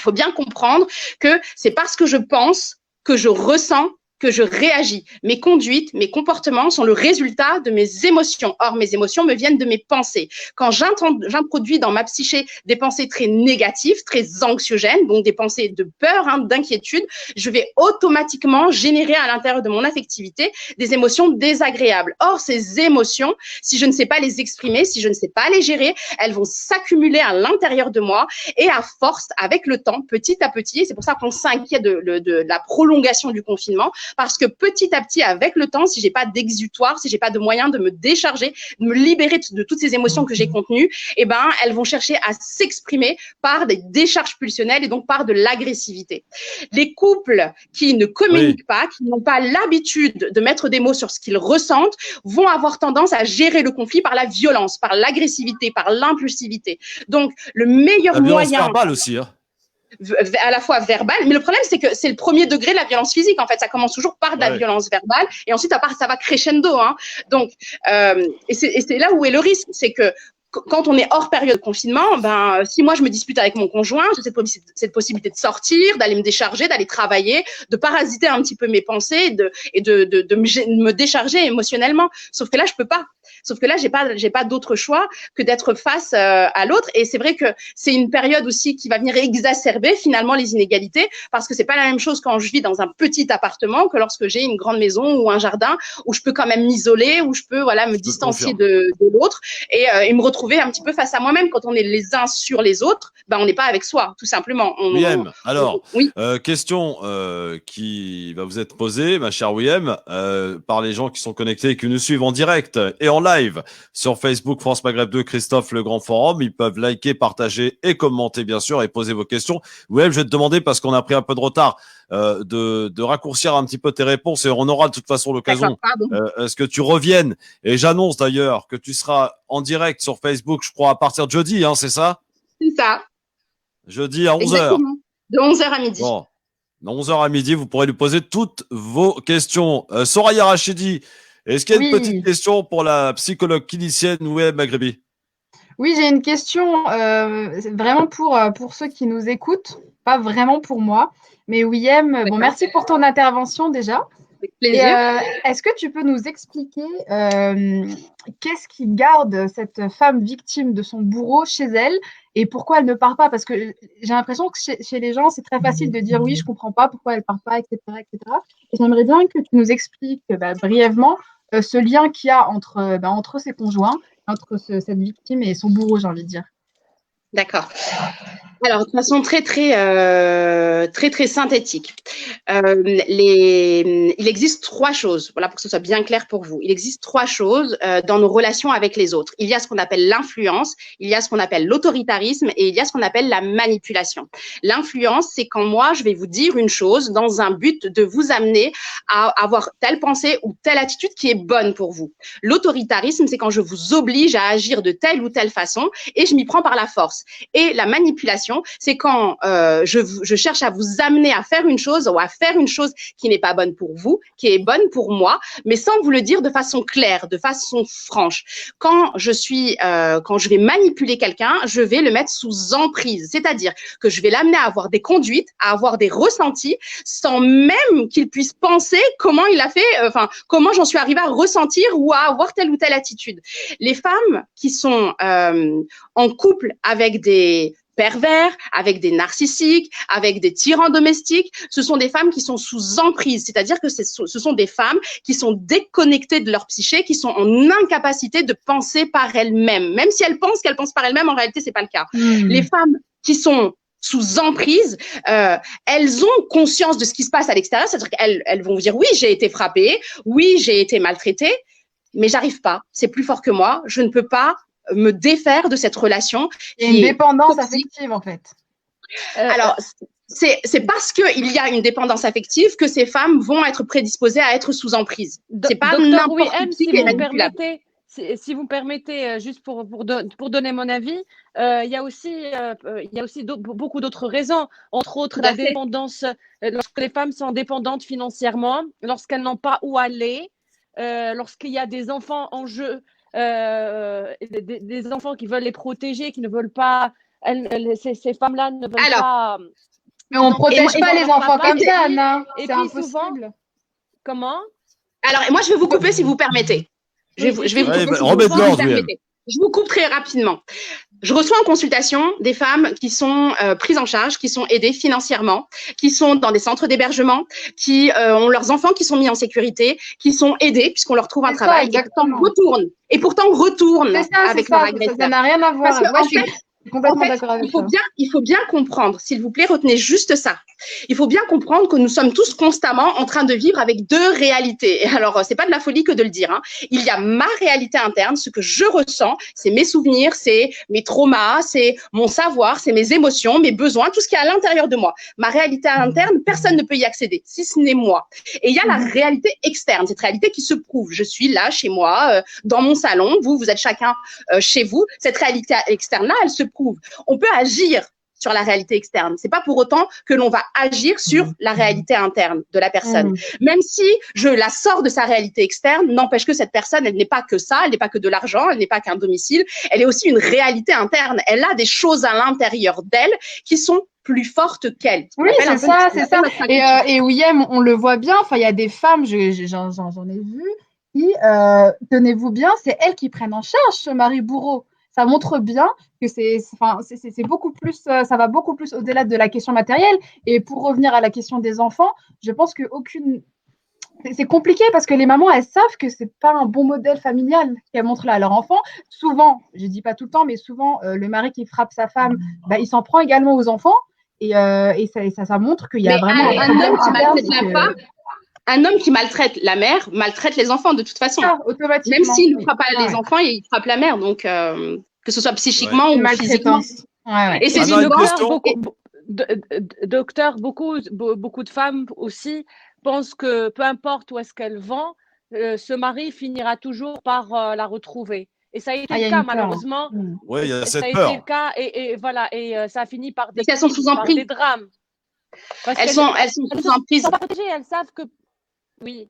faut bien comprendre que c'est parce que je pense que je ressens que je réagis. Mes conduites, mes comportements sont le résultat de mes émotions. Or, mes émotions me viennent de mes pensées. Quand j'introduis dans ma psyché des pensées très négatives, très anxiogènes, donc des pensées de peur, d'inquiétude, je vais automatiquement générer à l'intérieur de mon affectivité des émotions désagréables. Or, ces émotions, si je ne sais pas les exprimer, si je ne sais pas les gérer, elles vont s'accumuler à l'intérieur de moi et à force, avec le temps, petit à petit, et c'est pour ça qu'on s'inquiète de la prolongation du confinement, parce que petit à petit, avec le temps, si j'ai pas d'exutoire, si j'ai pas de moyen de me décharger, de me libérer de toutes ces émotions que j'ai contenues, eh ben, elles vont chercher à s'exprimer par des décharges pulsionnelles et donc par de l'agressivité. Les couples qui ne communiquent pas, qui n'ont pas l'habitude de mettre des mots sur ce qu'ils ressentent, vont avoir tendance à gérer le conflit par la violence, par l'agressivité, par l'impulsivité. Donc, le meilleur moyen… La violence verbale aussi, à la fois verbale, mais le problème c'est que c'est le premier degré de la violence physique en fait, ça commence toujours par de la violence verbale et ensuite ça va crescendo, donc et c'est là où est le risque, c'est que quand on est hors période de confinement, ben si moi je me dispute avec mon conjoint, j'ai cette possibilité de sortir, d'aller me décharger, d'aller travailler, de parasiter un petit peu mes pensées et de me décharger émotionnellement. Sauf que là je peux pas. Sauf que là, j'ai pas d'autre choix que d'être face à l'autre. Et c'est vrai que c'est une période aussi qui va venir exacerber finalement les inégalités, parce que c'est pas la même chose quand je vis dans un petit appartement que lorsque j'ai une grande maison ou un jardin où je peux quand même m'isoler, où je peux me distancier de l'autre et me retrouver un petit peu face à moi-même. Quand on est les uns sur les autres, ben on n'est pas avec soi, tout simplement. Question qui va vous être posée, ma chère William, par les gens qui sont connectés et qui nous suivent en direct et en live sur Facebook France Maghreb 2, Christophe le Grand Forum. Ils peuvent liker, partager et commenter bien sûr et poser vos questions. William, je vais te demander, parce qu'on a pris un peu de retard, de raccourcir un petit peu tes réponses et on aura de toute façon l'occasion est-ce que tu reviennes, et j'annonce d'ailleurs que tu seras en direct sur Facebook, je crois à partir de jeudi, c'est ça? C'est ça. Jeudi à 11h. Exactement. De 11h à midi. Bon. De 11h à midi, vous pourrez lui poser toutes vos questions. Soraya Rachidi, est-ce qu'il y a une petite question pour la psychologue clinicienne William Maghrebi? Oui, j'ai une question vraiment pour ceux qui nous écoutent, pas vraiment pour moi. Mais William, merci pour ton intervention déjà. Avec plaisir. Est-ce que tu peux nous expliquer qu'est-ce qui garde cette femme victime de son bourreau chez elle et pourquoi elle ne part pas? Parce que j'ai l'impression que chez les gens, c'est très facile de dire oui, je ne comprends pas pourquoi elle ne part pas, etc. etc. Et j'aimerais bien que tu nous expliques brièvement ce lien qu'il y a entre ses conjoints, entre cette victime et son bourreau, j'ai envie de dire. D'accord. Alors, de façon très synthétique, il existe trois choses, voilà, pour que ce soit bien clair pour vous. Il existe trois choses dans nos relations avec les autres. Il y a ce qu'on appelle l'influence, il y a ce qu'on appelle l'autoritarisme et il y a ce qu'on appelle la manipulation. L'influence, c'est quand moi, je vais vous dire une chose dans un but de vous amener à avoir telle pensée ou telle attitude qui est bonne pour vous. L'autoritarisme, c'est quand je vous oblige à agir de telle ou telle façon et je m'y prends par la force. Et la manipulation, c'est quand je cherche à vous amener à faire une chose ou à faire une chose qui n'est pas bonne pour vous, qui est bonne pour moi, mais sans vous le dire de façon claire, de façon franche. Quand je vais manipuler quelqu'un, je vais le mettre sous emprise, c'est-à-dire que je vais l'amener à avoir des conduites, à avoir des ressentis, sans même qu'il puisse penser comment il a fait, comment j'en suis arrivée à ressentir ou à avoir telle ou telle attitude. Les femmes qui sont en couple avec des pervers, avec des narcissiques, avec des tyrans domestiques, ce sont des femmes qui sont sous emprise, c'est-à-dire que ce sont des femmes qui sont déconnectées de leur psyché, qui sont en incapacité de penser par elles-mêmes. Même si elles pensent qu'elles pensent par elles-mêmes, en réalité, c'est pas le cas. Les femmes qui sont sous emprise, elles ont conscience de ce qui se passe à l'extérieur, c'est-à-dire qu'elles vont vous dire oui, j'ai été frappée, oui, j'ai été maltraitée, mais j'arrive pas, c'est plus fort que moi, je ne peux pas me défaire de cette relation. Il y a une dépendance affective en fait. Alors, c'est parce qu'il y a une dépendance affective que ces femmes vont être prédisposées à être sous emprise. C'est pas n'importe qui qui est manipulable. Si vous me permettez, juste pour donner mon avis, il y a aussi beaucoup d'autres raisons, entre autres la dépendance, lorsque les femmes sont dépendantes financièrement, lorsqu'elles n'ont pas où aller, lorsqu'il y a des enfants en jeu, des enfants qui veulent les protéger, qui ne veulent pas, ces femmes-là ne veulent pas… Mais on ne protège pas les enfants comme ça, Anna. C'est impossible. Souvent, comment? Alors, moi, je vais vous couper si vous permettez. Je vais vous couper. Je vous coupe très rapidement. Je reçois en consultation des femmes qui sont prises en charge, qui sont aidées financièrement, qui sont dans des centres d'hébergement, qui ont leurs enfants qui sont mis en sécurité, qui sont aidées puisqu'on leur trouve un travail et pourtant retournent avec leur agresseur. Ça n'a rien à voir. Moi, je suis complètement d'accord avec ça. Il faut bien comprendre, s'il vous plaît, retenez juste ça. Il faut bien comprendre que nous sommes tous constamment en train de vivre avec deux réalités. Alors, c'est pas de la folie que de le dire, hein. Il y a ma réalité interne, ce que je ressens, c'est mes souvenirs, c'est mes traumas, c'est mon savoir, c'est mes émotions, mes besoins, tout ce qui est à l'intérieur de moi. Ma réalité interne, personne ne peut y accéder, si ce n'est moi. Et il y a la réalité externe, cette réalité qui se prouve. Je suis là, chez moi, dans mon salon, vous êtes chacun chez vous. Cette réalité externe-là, elle se prouve. On peut agir sur la réalité externe. C'est pas pour autant que l'on va agir sur la réalité interne de la personne. Même si je la sors de sa réalité externe, n'empêche que cette personne, elle n'est pas que ça, elle n'est pas que de l'argent, elle n'est pas qu'un domicile, elle est aussi une réalité interne. Elle a des choses à l'intérieur d'elle qui sont plus fortes qu'elle. Oui, c'est ça, c'est ça. Et William, on le voit bien, enfin, il y a des femmes, j'en ai vu, qui, tenez-vous bien, c'est elles qui prennent en charge ce mari bourreau. Ça montre bien que c'est beaucoup plus, ça va beaucoup plus au-delà de la question matérielle. Et pour revenir à la question des enfants, je pense que c'est compliqué parce que les mamans, elles savent que c'est pas un bon modèle familial qu'elles montrent là à leur enfant. Souvent, je dis pas tout le temps, mais souvent, le mari qui frappe sa femme, il s'en prend également aux enfants. Et ça montre qu'il y a vraiment un homme qui maltraite la femme. Un homme qui maltraite la mère maltraite les enfants de toute façon. Automatiquement. Même s'il ne frappe pas les enfants, il frappe la mère. Donc, que ce soit psychiquement ou physiquement. Et c'est docteur, beaucoup de femmes aussi pensent que peu importe où est-ce qu'elles vont, ce mari finira toujours par la retrouver. Et ça a été le cas, malheureusement. Oui, il y a cette peur. peur. Ça a été le cas et voilà, et ça a fini par des drames. Elles sont sous emprise. Elles sont pas protégées, elles savent que… Oui.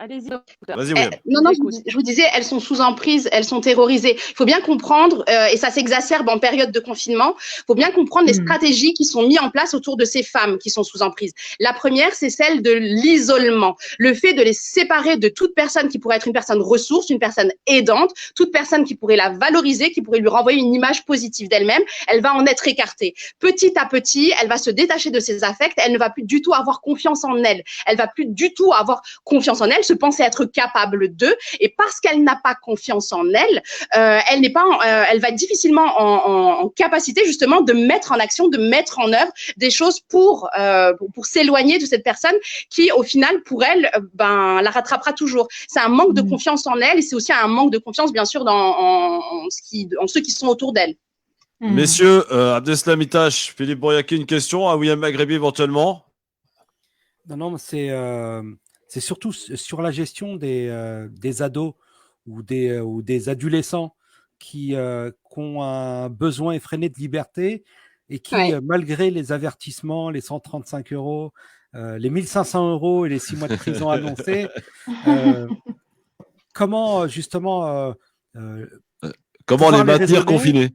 Allez-y. Vas-y, William. Non, je vous disais, elles sont sous emprise, elles sont terrorisées. Il faut bien comprendre, et ça s'exacerbe en période de confinement, il faut bien comprendre les stratégies qui sont mises en place autour de ces femmes qui sont sous emprise. La première, c'est celle de l'isolement. Le fait de les séparer de toute personne qui pourrait être une personne ressource, une personne aidante, toute personne qui pourrait la valoriser, qui pourrait lui renvoyer une image positive d'elle-même, elle va en être écartée. Petit à petit, elle va se détacher de ses affects, elle ne va plus du tout avoir confiance en elle. Elle va plus du tout avoir confiance en elle, se penser être capable d'eux, et parce qu'elle n'a pas confiance en elle, elle va difficilement en capacité justement de mettre en action, de mettre en œuvre des choses pour s'éloigner de cette personne qui, au final, pour elle, la rattrapera toujours. C'est un manque de confiance en elle, et c'est aussi un manque de confiance, bien sûr, en ceux qui sont autour d'elle. Messieurs, Abdeslam Itache, Philippe Bouriaki, une question à William Maghrebi éventuellement. Non, c'est surtout sur la gestion des ados ou des adolescents qui ont un besoin effréné de liberté et qui, malgré les avertissements, les 135 €, les 1500 € et les 6 mois de prison annoncés, comment justement comment les maintenir confinés?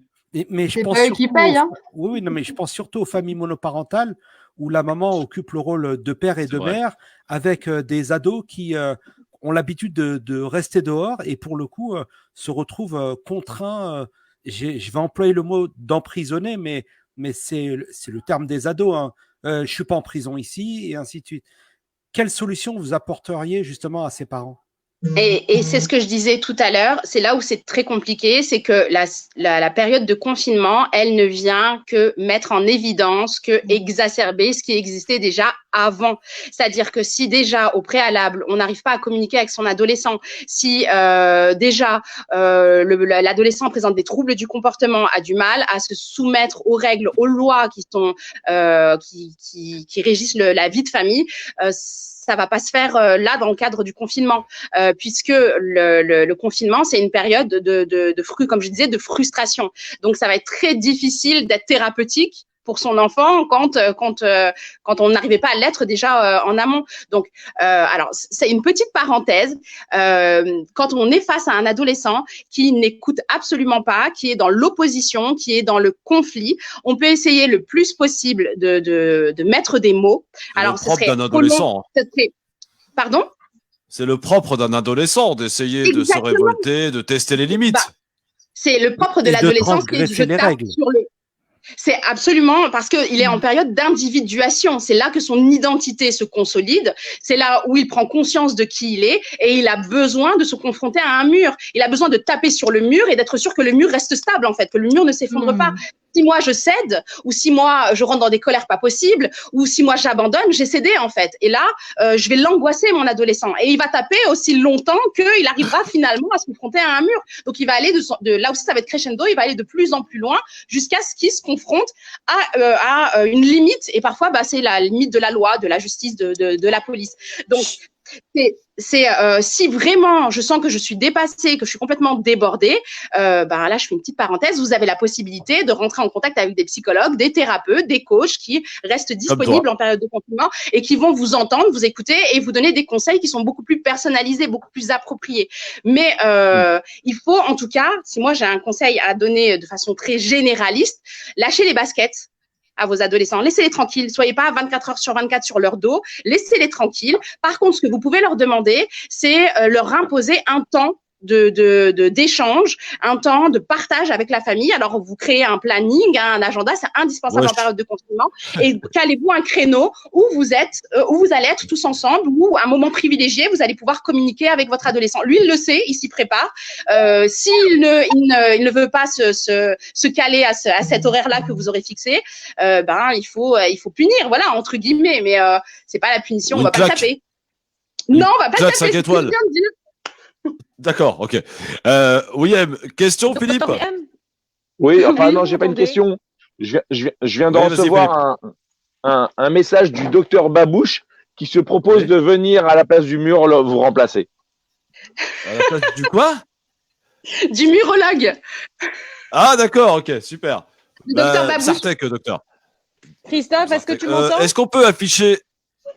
Mais je pense je pense surtout aux familles monoparentales où la maman occupe le rôle de père et de mère avec des ados qui ont l'habitude de rester dehors et pour le coup se retrouvent contraints, je vais employer le mot d'emprisonner, mais c'est le terme des ados, hein. Je ne suis pas en prison ici et ainsi de suite. Quelle solution vous apporteriez justement à ces parents? Et c'est ce que je disais tout à l'heure, c'est là où c'est très compliqué, c'est que la période de confinement, elle ne vient que mettre en évidence, que exacerber ce qui existait déjà avant. C'est-à-dire que si déjà, au préalable, on n'arrive pas à communiquer avec son adolescent, si déjà l'adolescent présente des troubles du comportement, a du mal à se soumettre aux règles, aux lois qui sont qui régissent la vie de famille, ça va pas se faire là dans le cadre du confinement, puisque le confinement c'est une période comme je disais, de frustration. Donc ça va être très difficile d'être thérapeutique pour son enfant quand on n'arrivait pas à l'être déjà en amont. Donc alors c'est une petite parenthèse. Quand on est face à un adolescent qui n'écoute absolument pas, qui est dans l'opposition, qui est dans le conflit, on peut essayer le plus possible de mettre des mots. Alors ce serait d'un adolescent. Pardon? C'est le propre d'un adolescent d'essayer de se révolter, de tester les limites. C'est le propre de l'adolescence qui est je tape sur le. C'est absolument parce qu'il est en période d'individuation. C'est là que son identité se consolide. C'est là où il prend conscience de qui il est et il a besoin de se confronter à un mur. Il a besoin de taper sur le mur et d'être sûr que le mur reste stable, en fait, que le mur ne s'effondre pas. Si moi je cède, ou si moi je rentre dans des colères pas possibles, ou si moi j'abandonne, j'ai cédé en fait. Et là, je vais l'angoisser, mon adolescent. Et il va taper aussi longtemps qu'il arrivera finalement à se confronter à un mur. Donc il va aller de là aussi, ça va être crescendo, il va aller de plus en plus loin jusqu'à ce qu'il se confronte à une limite. Et parfois, c'est la limite de la loi, de la justice, de la police. Donc si vraiment je sens que je suis dépassée, que je suis complètement débordée, là je fais une petite parenthèse, vous avez la possibilité de rentrer en contact avec des psychologues, des thérapeutes, des coachs qui restent disponibles en période de confinement et qui vont vous entendre, vous écouter et vous donner des conseils qui sont beaucoup plus personnalisés, beaucoup plus appropriés. Mais il faut en tout cas, si moi j'ai un conseil à donner de façon très généraliste, lâchez les baskets à vos adolescents. Laissez-les tranquilles. Soyez pas 24 heures sur 24 sur leur dos. Laissez-les tranquilles. Par contre, ce que vous pouvez leur demander, c'est leur imposer un temps d'échange, un temps de partage avec la famille. Alors, vous créez un planning, un agenda, c'est indispensable en période de confinement. Et calez-vous un créneau où vous allez être tous ensemble, ou un moment privilégié, vous allez pouvoir communiquer avec votre adolescent. Lui, il le sait, il s'y prépare. S'il ne veut pas se caler à cet horaire-là que vous aurez fixé, il faut punir, voilà, entre guillemets. Mais c'est pas la punition, on va pas taper. Non, on va pas taper. 5 étoiles. D'accord, ok. William, question, Philippe? Oui, enfin non, j'ai pas une question. Je viens de recevoir un message du docteur Babouche qui se propose de venir à la place du mur vous remplacer. À la place du quoi? Du murologue. Ah d'accord, ok, super. Le docteur Babouche. Sartec, docteur. Christophe, est-ce que tu m'entends? Est-ce qu'on peut afficher...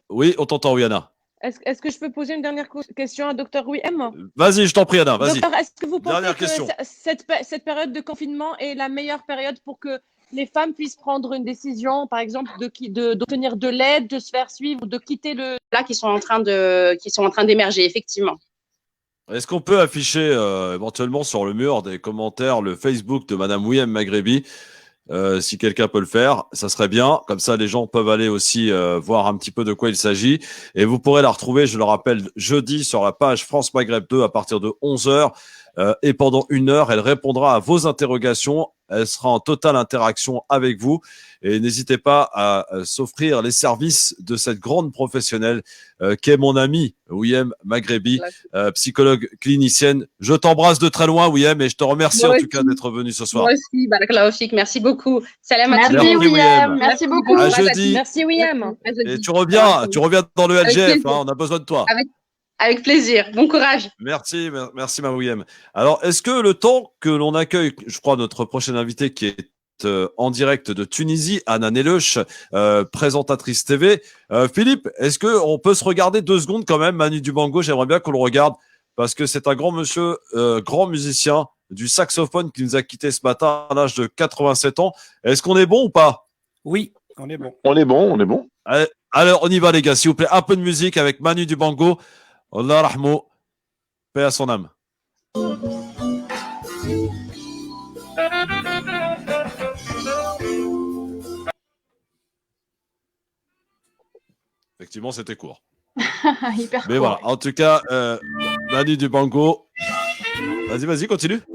Oui, on t'entend, oui, Anna. Est-ce que je peux poser une dernière question à Dr William? Vas-y, je t'en prie, Anna, vas-y. Docteur, est-ce que vous pensez que cette période de confinement est la meilleure période pour que les femmes puissent prendre une décision, par exemple, d'obtenir de l'aide, de se faire suivre, de quitter le... Là, qui sont en train d'émerger, effectivement. Est-ce qu'on peut afficher éventuellement sur le mur des commentaires le Facebook de Madame William Maghrebi? Si quelqu'un peut le faire, ça serait bien. Comme ça, les gens peuvent aller aussi voir un petit peu de quoi il s'agit. Et vous pourrez la retrouver, je le rappelle, jeudi sur la page France Maghreb 2 à partir de 11h. Et pendant 1 heure, elle répondra à vos interrogations. Elle sera en totale interaction avec vous. Et n'hésitez pas à s'offrir les services de cette grande professionnelle qui est mon amie, William Maghrebi, psychologue clinicienne. Je t'embrasse de très loin, William, et je te remercie en tout cas d'être venu ce soir. Moi aussi, barakallahu fik. Merci beaucoup. Salam à tous. Merci, William. Merci beaucoup. À jeudi. Merci, William. Et tu reviens dans le LGF, on a besoin de toi. Avec plaisir. Bon courage. Merci, ma William. Alors, est-ce que le temps que l'on accueille, je crois, notre prochaine invitée qui est en direct de Tunisie, Anna Neleuch, présentatrice TV. Philippe, est-ce qu'on peut se regarder 2 secondes quand même, Manu Dibango? J'aimerais bien qu'on le regarde parce que c'est un grand monsieur, grand musicien du saxophone qui nous a quittés ce matin à l'âge de 87 ans. Est-ce qu'on est bon ou pas? Oui, on est bon. On est bon. Allez, alors, on y va les gars, s'il vous plaît. Un peu de musique avec Manu Dibango. Allah rahmo, paix à son âme. Effectivement, c'était court. Hyper Mais court. voilà, en tout cas, Manu Dibango. Vas-y, continue. «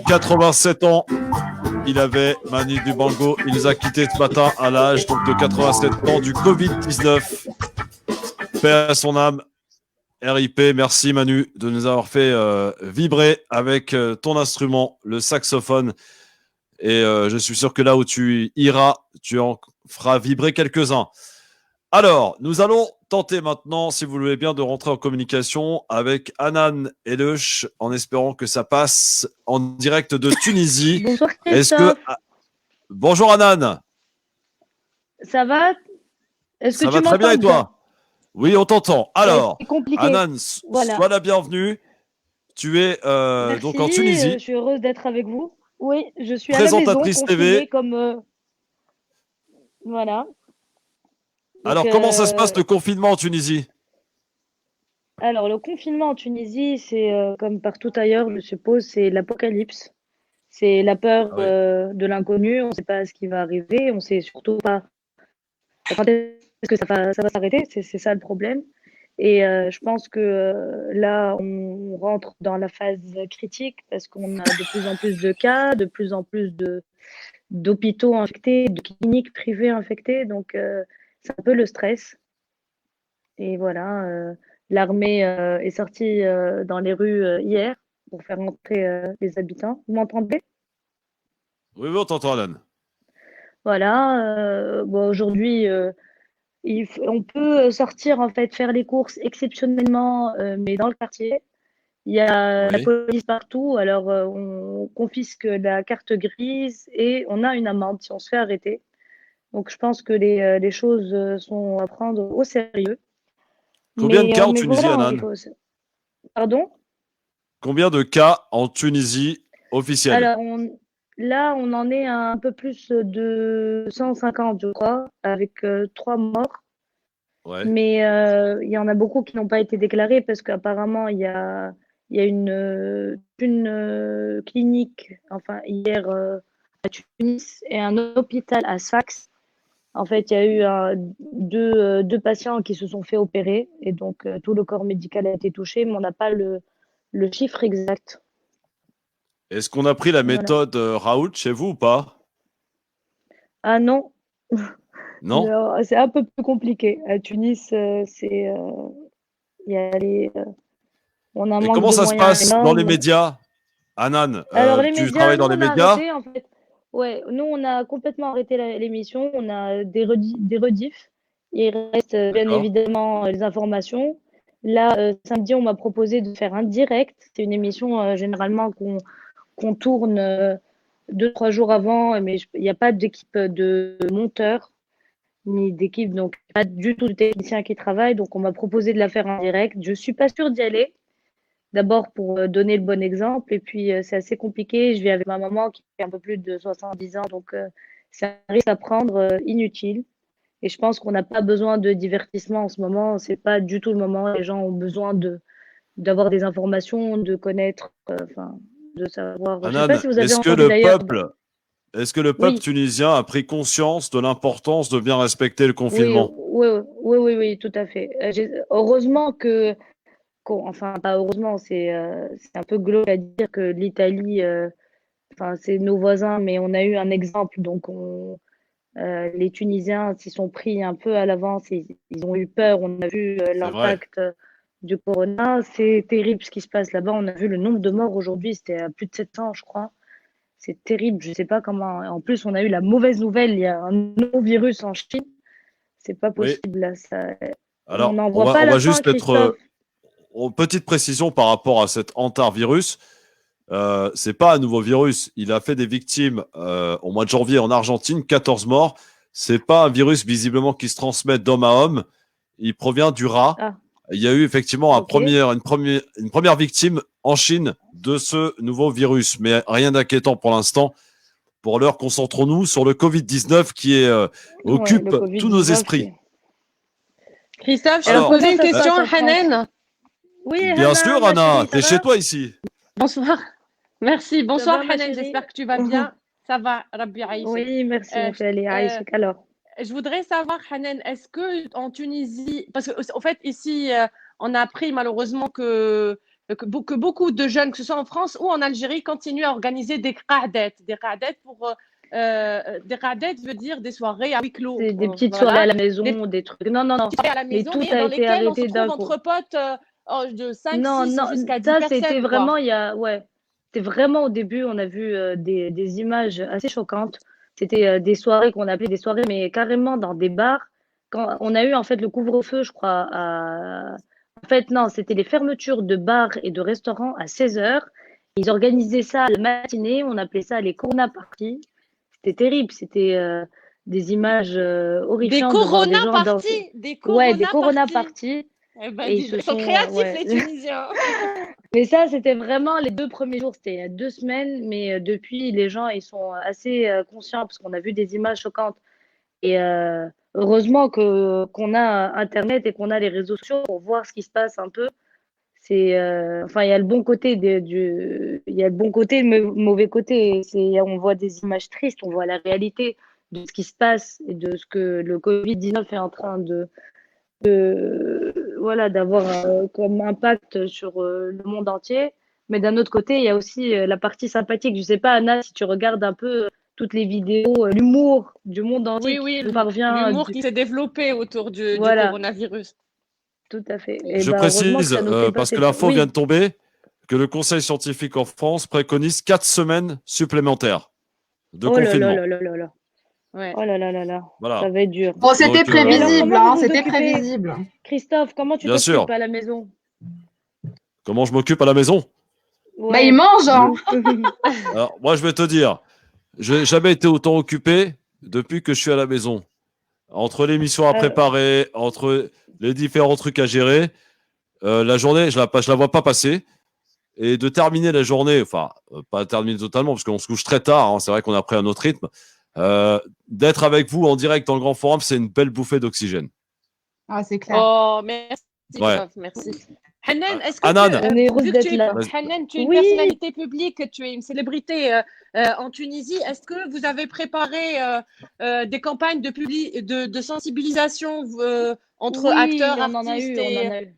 87 ans, il avait Manu Dibango. Il nous a quittés ce matin à l'âge donc de 87 ans du Covid-19. Paix à son âme. RIP, merci Manu de nous avoir fait vibrer avec ton instrument, le saxophone. Et je suis sûr que là où tu iras, tu en feras vibrer quelques-uns. Alors, nous allons tenter maintenant, si vous le voulez bien, de rentrer en communication avec Hanan Eluch, en espérant que ça passe en direct de Tunisie. Bonjour Christophe. Bonjour Hanan. Ça va? Est-ce que ça tu va très bien et m'entends toi? Oui, on t'entend. Alors, c'est compliqué. Hanan, Voilà. sois la bienvenue. Tu es Merci, donc en Tunisie. je suis heureuse d'être avec vous. Oui, je suis à la Présentatrice maison, TV. confinée comme voilà. Donc, Alors, comment ça se passe le confinement en Tunisie? alors, le confinement en Tunisie, c'est comme partout ailleurs, je suppose, c'est l'apocalypse. C'est la peur de l'inconnu. On ne sait pas ce qui va arriver. On ne sait surtout pas quand est-ce que ça va s'arrêter. C'est ça le problème. Et je pense que là, on rentre dans la phase critique parce qu'on a de plus en plus de cas, de plus en plus d'hôpitaux infectés, de cliniques privées infectées. Donc, c'est un peu le stress. Et voilà, l'armée est sortie dans les rues hier pour faire rentrer les habitants. Vous m'entendez? Oui, on t'entend, Alan. Voilà, bon, aujourd'hui, on peut sortir, en fait, faire les courses exceptionnellement, mais dans le quartier. Il y a la police partout, alors on confisque la carte grise et on a une amende si on se fait arrêter. Donc, je pense que les choses sont à prendre au sérieux. Combien de cas en Tunisie, voilà, Hanan? Pardon? Combien de cas en Tunisie officiels? Alors, là, on en est à un peu plus de 150, je crois, avec 3 morts. Ouais. Mais il y en a beaucoup qui n'ont pas été déclarés parce qu'apparemment, il y a une clinique, enfin, hier à Tunis et un hôpital à Sfax. En fait, il y a eu deux patients qui se sont fait opérer et donc tout le corps médical a été touché, mais on n'a pas le chiffre exact. Est-ce qu'on a pris la méthode Raoult chez vous ou pas? Ah non. Non, c'est un peu plus compliqué. À Tunis, c'est y a on a un et manque comment de ça se moyens passe dans les énorme. médias? Hanan, Alors les tu médias, travailles nous dans les on a médias? arrêté en fait. Ouais, nous on a complètement arrêté l'émission. On a des rediffs. Il reste bien D'accord. évidemment les informations. Là, samedi, on m'a proposé de faire un direct. C'est une émission généralement qu'on tourne 2-3 jours avant, mais il n'y a pas d'équipe de monteurs ni d'équipe, donc pas du tout de techniciens qui travaillent. Donc on m'a proposé de la faire en direct. Je suis pas sûre d'y aller. D'abord pour donner le bon exemple, et puis c'est assez compliqué. Je vis avec ma maman qui fait un peu plus de 70 ans, donc c'est un risque à prendre inutile. Et je pense qu'on n'a pas besoin de divertissement en ce moment. C'est pas du tout le moment. Les gens ont besoin d'avoir des informations, de connaître, enfin, de savoir. Je sais pas Hanan, si vous avez est-ce que entendu le d'ailleurs. peuple tunisien a pris conscience de l'importance de bien respecter le confinement? Oui, tout à fait. Heureusement enfin, pas heureusement, c'est un peu glauque à dire que l'Italie, enfin, c'est nos voisins, mais on a eu un exemple. Donc, les Tunisiens s'y sont pris un peu à l'avance. Ils ont eu peur. On a vu l'impact du corona. C'est terrible ce qui se passe là-bas. On a vu le nombre de morts aujourd'hui. C'était à plus de 700, je crois. C'est terrible. Je ne sais pas comment. En plus, on a eu la mauvaise nouvelle. Il y a un nouveau virus en Chine. C'est pas possible. Là, Alors, on n'en on voit va, pas on la va fin, juste être, Christophe. petite précision par rapport à cet hantavirus. C'est pas un nouveau virus. Il a fait des victimes au mois de janvier en Argentine, 14 morts. C'est pas un virus visiblement qui se transmet d'homme à homme. Il provient du rat. Ah. Il y a eu effectivement une première victime en Chine de ce nouveau virus, mais rien d'inquiétant pour l'instant. Pour l'heure, concentrons-nous sur le Covid-19 qui occupe tous nos esprits. Christophe, je vais poser une question à Hanan. Oui, bien sûr, Anna, t'es chez toi ici. Bonsoir. Merci. Bonsoir, va, ma Hanan. chérie? J'espère que tu vas bien. Ça va, Rabbi Aïcha. Oui, merci, mon chéri. Alors. Je voudrais savoir, Hanan, est-ce que en Tunisie, parce qu'en fait, ici, on a appris malheureusement que beaucoup de jeunes, que ce soit en France ou en Algérie, continuent à organiser des qa'adat. Des qa'adat des qa'adat veut dire des soirées à huis clos. C'est des petites soirées à la maison, des trucs. Non. À la maison, mais dans lesquelles on se trouve entre potes de 5, 6 jusqu'à 10 personnes. Ça, c'était vraiment, c'était vraiment au début, on a vu des images assez choquantes. C'était des soirées qu'on appelait des soirées, mais carrément dans des bars. Quand on a eu en fait le couvre-feu, je crois, en fait, non, c'était les fermetures de bars et de restaurants à 16h. Ils organisaient ça la matinée, on appelait ça les Corona Parties. C'était terrible, c'était des images horrifiantes. Des Corona Parties. Des Corona Parties. Ils sont créatifs, les Tunisiens. Mais ça, c'était vraiment les 2 premiers jours. C'était il y a 2 semaines, mais depuis, les gens, ils sont assez conscients parce qu'on a vu des images choquantes. Et heureusement qu'on a Internet et qu'on a les réseaux sociaux pour voir ce qui se passe un peu. C'est, enfin, il y a le bon côté il y a le bon côté et le mauvais côté. On voit des images tristes, on voit la réalité de ce qui se passe et de ce que le Covid-19 est en train d'avoir comme impact sur le monde entier. Mais d'un autre côté, il y a aussi la partie sympathique. Je sais pas, Anna, si tu regardes un peu toutes les vidéos, l'humour du monde entier. Oui, l'humour qui s'est développé autour du coronavirus. Tout à fait. Je précise, parce que l'info vient de tomber, que le Conseil scientifique en France préconise 4 semaines supplémentaires de confinement. Ouais. Oh là là. Voilà. Ça va être dur. Bon, c'était prévisible, c'était prévisible. Christophe, comment tu t'occupes à la maison? Comment je m'occupe à la maison? Bah, il mange, hein. Alors, moi, je vais te dire, je n'ai jamais été autant occupé depuis que je suis à la maison. Entre l'émission à préparer, entre les différents trucs à gérer, la journée, je la vois pas passer. Et de terminer la journée, enfin, pas terminer totalement, parce qu'on se couche très tard, hein, c'est vrai qu'on a pris un autre rythme. D'être avec vous en direct dans le Grand Forum, c'est une belle bouffée d'oxygène. Ah, c'est clair. Oh, merci. Ouais. Merci. Hanan, est-ce que Hanan. tu es une personnalité publique, tu es une célébrité en Tunisie, est-ce que vous avez préparé des campagnes de sensibilisation entre acteurs, artistes et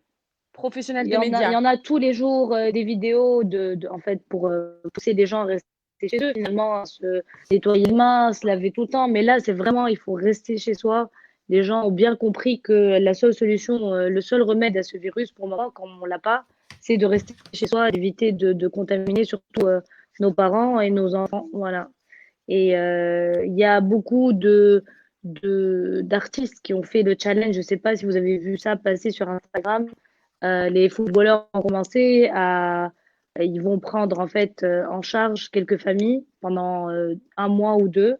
professionnels des médias? Il y en a tous les jours des vidéos en fait, pour pousser les gens à rester chez eux, finalement, se nettoyer les mains, se laver tout le temps. Mais là, c'est vraiment, il faut rester chez soi. Les gens ont bien compris que la seule solution, le seul remède à ce virus, pour le moment, quand on ne l'a pas, c'est de rester chez soi, d'éviter de contaminer surtout nos parents et nos enfants. Voilà. Et il y a beaucoup d'artistes qui ont fait le challenge. Je ne sais pas si vous avez vu ça passer sur Instagram. Les footballeurs ont commencé ils vont prendre en fait en charge quelques familles pendant 1 mois ou 2.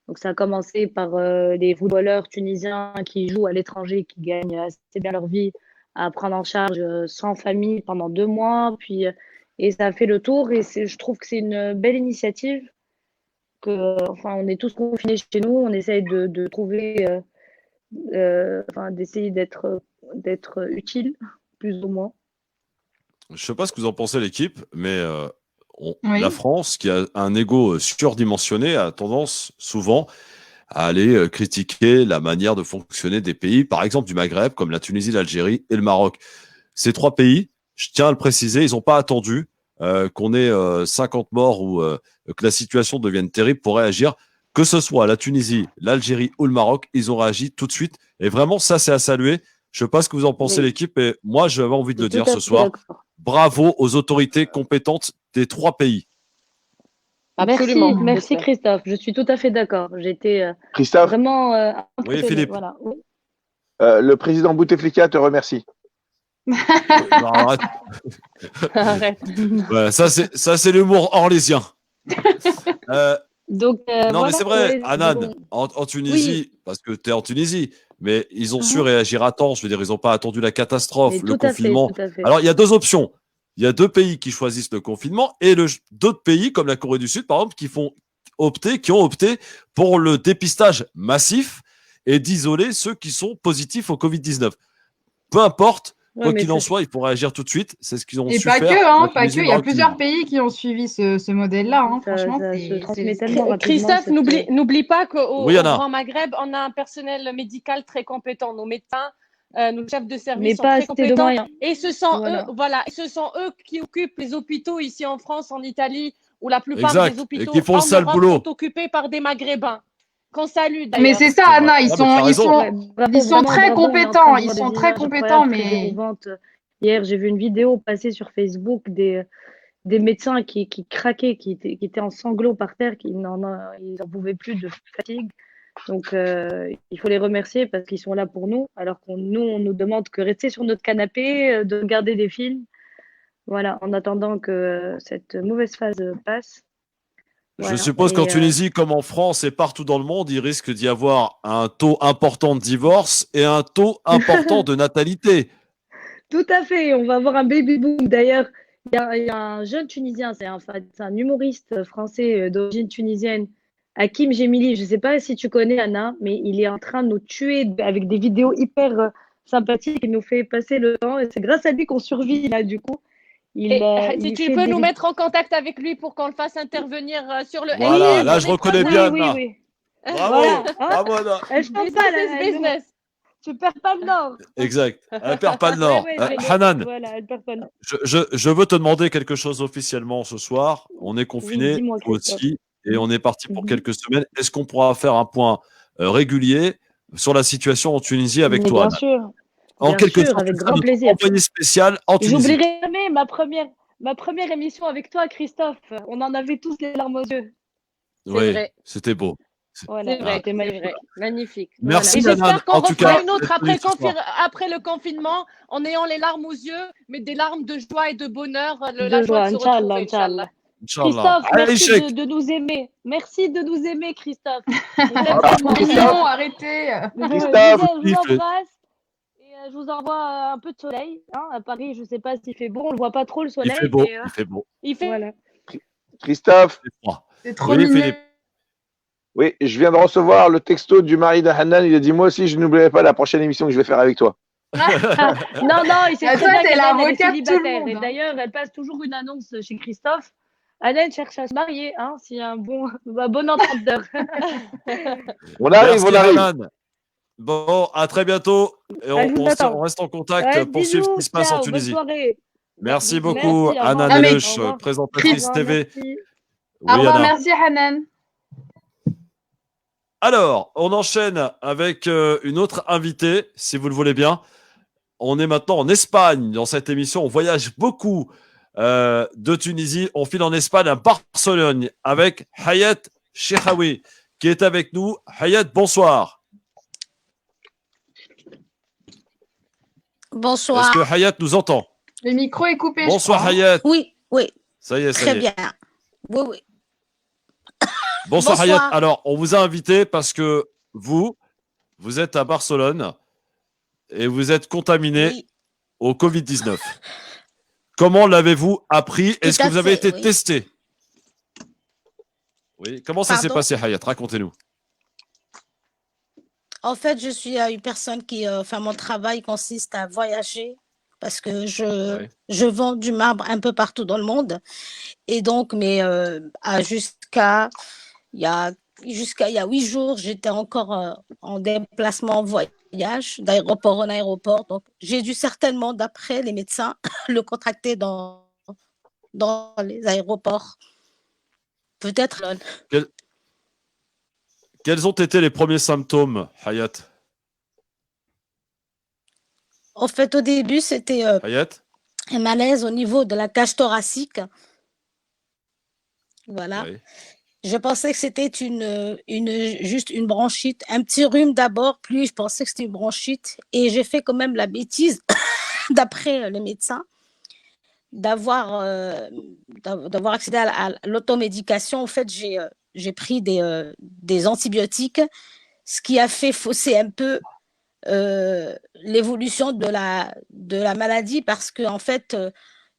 Donc ça a commencé par les footballeurs tunisiens qui jouent à l'étranger, qui gagnent assez bien leur vie, à prendre en charge 100 familles pendant 2 mois. Puis, et ça a fait le tour et je trouve que c'est une belle initiative. Enfin, on est tous confinés chez nous, on essaye de trouver, d'essayer d'être utile, plus ou moins. Je ne sais pas ce que vous en pensez, l'équipe, mais la France, qui a un ego surdimensionné, a tendance souvent à aller critiquer la manière de fonctionner des pays, par exemple du Maghreb, comme la Tunisie, l'Algérie et le Maroc. Ces 3 pays, je tiens à le préciser, ils n'ont pas attendu qu'on ait 50 morts ou que la situation devienne terrible pour réagir. Que ce soit la Tunisie, l'Algérie ou le Maroc, ils ont réagi tout de suite. Et vraiment, ça, c'est à saluer. Je ne sais pas ce que vous en pensez, l'équipe, et moi, j'avais envie de le dire ce soir. Bravo aux autorités compétentes des 3 pays. Absolument. Merci Christophe. Je suis tout à fait d'accord. J'étais vraiment Oui, Philippe. Voilà. Le président Bouteflika te remercie. Non, arrête. Arrête. Ouais, ça, c'est l'humour orlésien. Donc, non, voilà, mais c'est vrai, ouais, Anan, bon. en Tunisie, parce que tu es en Tunisie, mais ils ont su réagir à temps. Je veux dire, ils n'ont pas attendu la catastrophe, Mais le tout à fait, confinement. tout à fait. Alors, il y a deux options. Il y a deux pays qui choisissent le confinement et d'autres pays, comme la Corée du Sud, par exemple, qui ont opté pour le dépistage massif et d'isoler ceux qui sont positifs au Covid-19. Peu importe, Ouais, quoi mais qu'il en ça- soit, ils pourraient agir tout de suite. C'est ce qu'ils ont Et su pas faire. que, hein, La pas Tunisie, que. Il y a Maroc, plusieurs Tunisie. pays qui ont suivi ce modèle-là. Hein. Ça Franchement, se transmet tellement rapidement. Christophe, n'oublie pas qu'au Oui, Anna. Grand Maghreb, on a un personnel médical très compétent. Nos médecins, nos chefs de service Mais sont pas très assez de compétents. moyens. Et ce sont Voilà. ce sont eux qui occupent les hôpitaux ici en France, en Italie, où la plupart Exact. des Et hôpitaux qui font le en sale Europe boulot. sont occupés par des Maghrébins. Qu'on salue d'ailleurs. Mais c'est ça, C'est Anna, vrai. Ah, mais t'as raison. ils sont Vraiment, très bravo, on est en train compétents, de ils voir sont des très images compétents, incroyables, très mais émouvantes. Hier, j'ai vu une vidéo passer sur Facebook des médecins qui craquaient, qui étaient en sanglots par terre, ils n'en pouvaient plus de fatigue. Donc, il faut les remercier parce qu'ils sont là pour nous, alors qu'on nous demande que rester sur notre canapé, de regarder des films. Voilà, en attendant que cette mauvaise phase passe. Je Voilà. suppose Et, qu'en Tunisie, comme en France et partout dans le monde, il risque d'y avoir un taux important de divorce et un taux important de natalité. Tout à fait, on va avoir un baby boom. D'ailleurs, il y a un jeune Tunisien, c'est un humoriste français d'origine tunisienne, Hakim Gemili. Je ne sais pas si tu connais Anna, mais il est en train de nous tuer avec des vidéos hyper sympathiques. Il nous fait passer le temps et c'est grâce à lui qu'on survit là, du coup. Si Il tu fait peux des nous vid- mettre en contact avec lui pour qu'on le fasse intervenir sur le Voilà, LCM, là, on je est reconnais preneurs. bien Anna. Oui. Bravo, Voilà, hein. bravo Anna. Je t'en Business parle, is business. tu perds pas le nord. Exact. Elle perd pas le nord. Ouais, Hanan, voilà, elle perd pas le nord. je veux te demander quelque chose officiellement ce soir. On est Oui, confiné, dis-moi, toi Christophe. aussi, et on est parti pour Mhm. quelques semaines. Est-ce qu'on pourra faire un point régulier sur la situation en Tunisie avec Mais toi, bien Hanan? sûr, En bien quelque sûr, sorte, avec tu seras grand notre plaisir. envoyé spécial en Tunisie. J'oublierai jamais ma première émission avec toi, Christophe. On en avait tous les larmes aux yeux. Oui, vrai. c'était beau. Voilà, C'est vrai, c'était c'est magnifique. vrai. Magnifique. Merci, Et Hanan. j'espère qu'on En tout refera cas, une autre d'être venu ce soir. après le confinement, en ayant les larmes aux yeux, mais des larmes de joie et de bonheur, De la joie joie, de se Inch'Allah, retrouver, Inch'Allah. Inch'Allah. Christophe, Allez, merci Cheikh. de nous aimer. Merci de nous aimer, Christophe. non, arrêtez. Je Christophe. vous embrasse. Et je vous envoie un peu de soleil. Hein. À Paris, je ne sais pas s'il fait beau. On ne voit pas trop le Il soleil. fait beau, mais, il fait beau. Il fait voilà. Christophe, Il fait froid. C'est trop Oui, mignon. Philippe. oui, je viens de recevoir le texto du mari de Hanan. Il a dit, moi aussi, je n'oublierai pas la prochaine émission que je vais faire avec toi. Non, il sait Ah, très toi, bien t'es qu'Hélène, elle est l'avocate de tout le célibataire. monde, Et hein. d'ailleurs, elle passe toujours une annonce chez Christophe. Hélène cherche à se marier, hein, s'il y a un bon entendeur. On arrive, Merci, on arrive. Hanan. Bon, à très bientôt. Et Ah, je vous attends. on reste en contact Ouais, pour suivre ce bisous, qui se passe en ciao, bonne Tunisie. soirée. Merci Merci, beaucoup, au revoir. Anna Ah, mais- Neluch, Au revoir. présentatrice Au revoir, TV. merci. Au Oui, revoir, Anna. merci Hanan. Alors, on enchaîne avec une autre invitée, si vous le voulez bien. On est maintenant en Espagne dans cette émission. On voyage beaucoup de Tunisie. On file en Espagne à Barcelone avec Hayat Cheikhaoui qui est avec nous. Hayat, bonsoir. Bonsoir. Est-ce que Hayat nous entend? Le micro est coupé. Bonsoir je crois. Hayat. Oui, oui, Ça y est, ça très y est. bien. Oui, oui. Bonsoir Bonsoir. Hayat. Alors, on vous a invité parce que vous êtes à Barcelone et vous êtes contaminé Oui. au Covid-19. Comment l'avez-vous appris? Est-ce que à vous avez fait, été oui. testé? Oui. Comment ça s'est Pardon? passé, Hayat? Racontez-nous. En fait, je suis une personne qui, mon travail consiste à voyager parce que Ouais. je vends du marbre un peu partout dans le monde. Et donc, jusqu'à il y a 8 jours, j'étais encore en déplacement, en voyage, d'aéroport en aéroport. Donc, j'ai dû certainement, d'après les médecins, le contracter dans les aéroports. Peut-être. Quels ont été les premiers symptômes, Hayat? En fait, au début, c'était Hayat? un malaise au niveau de la cage thoracique. Voilà. Oui. Je pensais que c'était juste une bronchite, un petit rhume d'abord, puis je pensais que c'était une bronchite. Et j'ai fait quand même la bêtise d'après les médecins, d'avoir accédé à l'automédication. En fait, j'ai pris des antibiotiques, ce qui a fait fausser un peu l'évolution de la maladie, parce que en fait,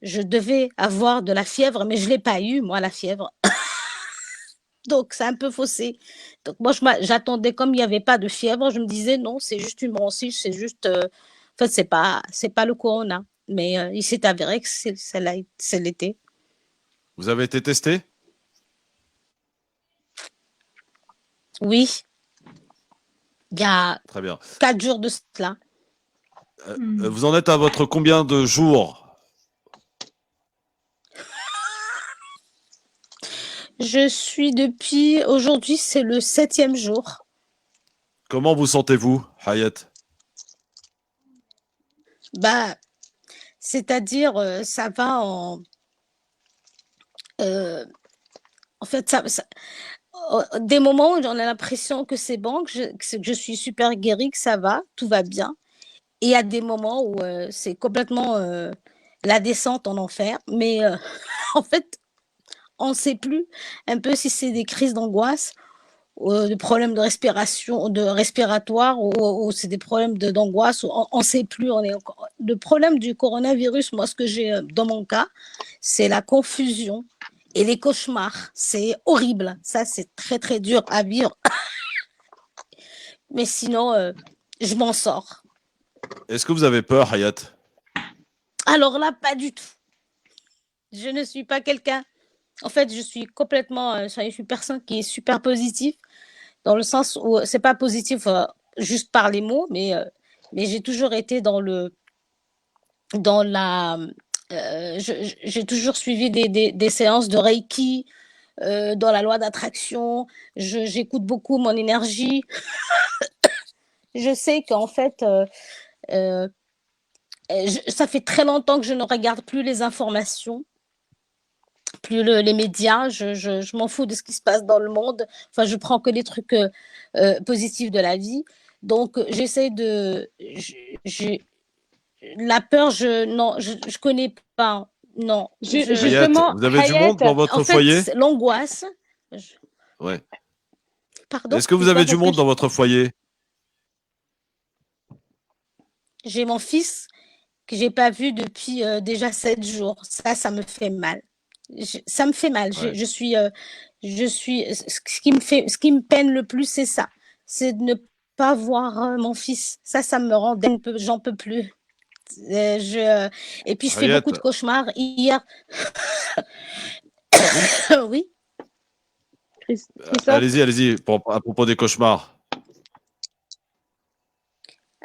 je devais avoir de la fièvre, mais je l'ai pas eu, moi, la fièvre. Donc, c'est un peu faussé. Donc, moi, j'attendais, comme il n'y avait pas de fièvre, je me disais, non, c'est juste une bronchite, c'est juste... en fait, c'est pas le corona. Mais il s'est avéré que c'est l'été. Vous avez été testé? Oui. Il y a Très bien. 4 jours de cela. Vous en êtes à votre combien de jours? Je suis depuis aujourd'hui, c'est le 7e jour. Comment vous sentez-vous, Hayat? Bah, c'est-à-dire, ça va en fait, des moments où j'en ai l'impression que c'est bon, que je suis super guérie, que ça va, tout va bien. Et il y a des moments où c'est complètement la descente en enfer. Mais en fait, on ne sait plus un peu si c'est des crises d'angoisse, des problèmes de respiration, de respiratoire, ou c'est des problèmes d'angoisse. On ne sait plus. Le problème du coronavirus, moi, ce que j'ai dans mon cas, c'est la confusion et les cauchemars. C'est horrible. Ça, c'est très, très dur à vivre. Mais sinon, je m'en sors. Est-ce que vous avez peur, Hayat? Alors là, pas du tout. Je ne suis pas quelqu'un... En fait, je suis complètement... je suis une personne qui est super positive, dans le sens où c'est pas positif juste par les mots, mais j'ai toujours été dans la... j'ai toujours suivi des séances de Reiki, dans la loi d'attraction. J'écoute beaucoup mon énergie. Je sais qu'en fait... ça fait très longtemps que je ne regarde plus les informations, plus les médias. Je m'en fous de ce qui se passe dans le monde. Enfin, je prends que les trucs positifs de la vie. Donc, j'essaie de... la peur, je connais pas. Non. Justement, vous avez du monde dans votre foyer? L'angoisse. Ouais. Pardon? Est-ce que vous avez du monde dans votre foyer? J'ai mon fils que j'ai pas vu depuis déjà 7 jours. Ça me fait mal. Ça me fait mal. Ouais. Je suis ce qui me peine le plus, c'est ça. C'est de ne pas voir mon fils. Ça me rend un peu, j'en peux plus. Et puis je fais beaucoup de cauchemars. Hier. Oui. Allez-y, à propos des cauchemars.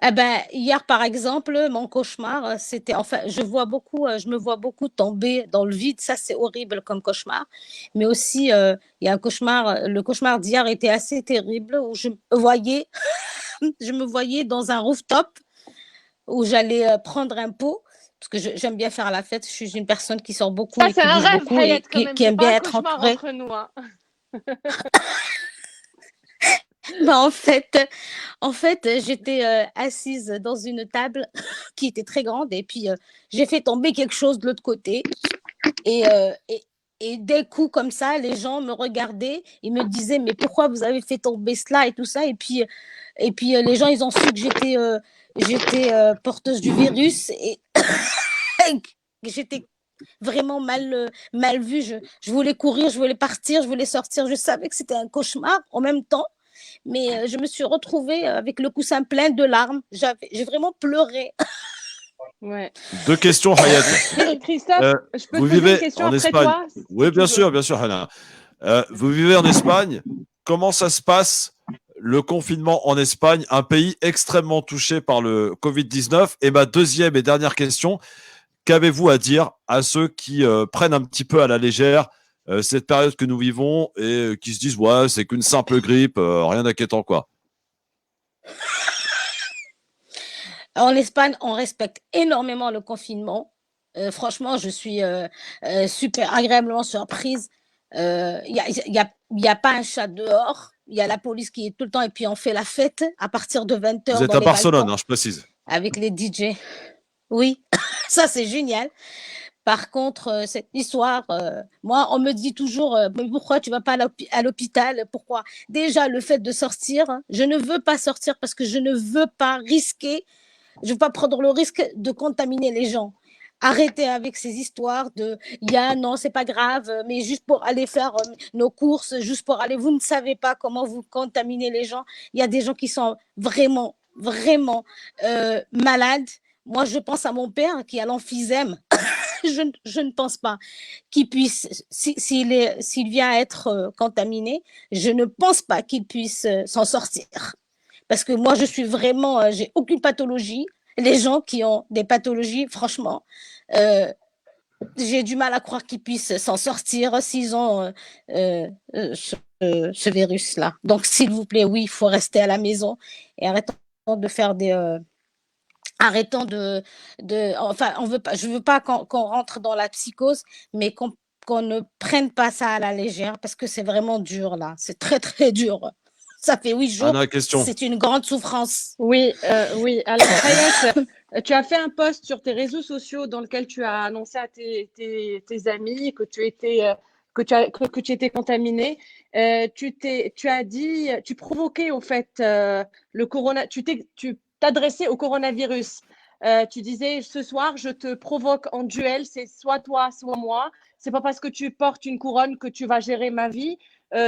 Eh ben, hier, par exemple, mon cauchemar, c'était, enfin, je me vois beaucoup tomber dans le vide. Ça, c'est horrible comme cauchemar. Mais aussi, il y a un cauchemar, le cauchemar d'hier était assez terrible, où je me voyais dans un rooftop, où j'allais prendre un pot, parce que j'aime bien faire la fête. Je suis une personne qui sort beaucoup et qui bouge beaucoup et qui aime bien être entourée. Entre nous, hein. Bah, en fait, j'étais assise dans une table qui était très grande, et puis j'ai fait tomber quelque chose de l'autre côté, et d'un coup comme ça, les gens me regardaient, ils me disaient mais pourquoi vous avez fait tomber cela et tout ça, et puis les gens ils ont su que j'étais porteuse du virus, et j'étais vraiment mal vue. Je voulais courir, je voulais partir, je voulais sortir, je savais que c'était un cauchemar en même temps. Mais je me suis retrouvée avec le coussin plein de larmes. J'ai vraiment pleuré. Ouais. 2 questions, Hayat. Christophe, je peux vous te poser vivez une question en après Espagne? toi? Oui, bien sûr, Hana. Vous vivez en Espagne. Comment ça se passe, le confinement en Espagne, un pays extrêmement touché par le Covid-19? Et ma deuxième et dernière question, qu'avez-vous à dire à ceux qui prennent un petit peu à la légère cette période que nous vivons et qui se disent ouais, c'est qu'une simple grippe, rien d'inquiétant quoi? En Espagne, on respecte énormément le confinement. Franchement, je suis super agréablement surprise. Il y a pas un chat dehors. Il y a la police qui est tout le temps, et puis on fait la fête à partir de 20h. Vous êtes à Barcelone, hein, je précise. Avec les DJ. Oui, ça c'est génial. Par contre, cette histoire, moi, on me dit toujours, mais pourquoi tu vas pas à l'hôpital? Pourquoi? Déjà, le fait de sortir, hein, je ne veux pas sortir parce que je ne veux pas risquer, je veux pas prendre le risque de contaminer les gens. Arrêtez avec ces histoires de, non, c'est pas grave, mais juste pour aller faire nos courses, juste pour aller, vous ne savez pas comment vous contaminez les gens. Il y a des gens qui sont vraiment, vraiment malades. Moi, je pense à mon père qui a l'emphysème. Je ne pense pas qu'il puisse, s'il vient à être contaminé, je ne pense pas qu'il puisse s'en sortir. Parce que moi, je suis vraiment, j'ai aucune pathologie. Les gens qui ont des pathologies, franchement, j'ai du mal à croire qu'ils puissent s'en sortir s'ils ont ce virus-là. Donc, s'il vous plaît, oui, il faut rester à la maison et arrêtons de faire arrêtons enfin, je veux pas qu'on rentre dans la psychose, mais qu'on ne prenne pas ça à la légère parce que c'est vraiment dur là. C'est très, très dur. Ça fait 8 jours. Anna, question. C'est une grande souffrance. Oui, oui. Alors, Hayat, tu as fait un post sur tes réseaux sociaux dans lequel tu as annoncé à tes amis que tu étais, que tu étais contaminée. Tu as dit, tu provoquais au fait le corona. Tu t'adressais au coronavirus. Tu disais ce soir, je te provoque en duel, c'est soit toi, soit moi. C'est pas parce que tu portes une couronne que tu vas gérer ma vie.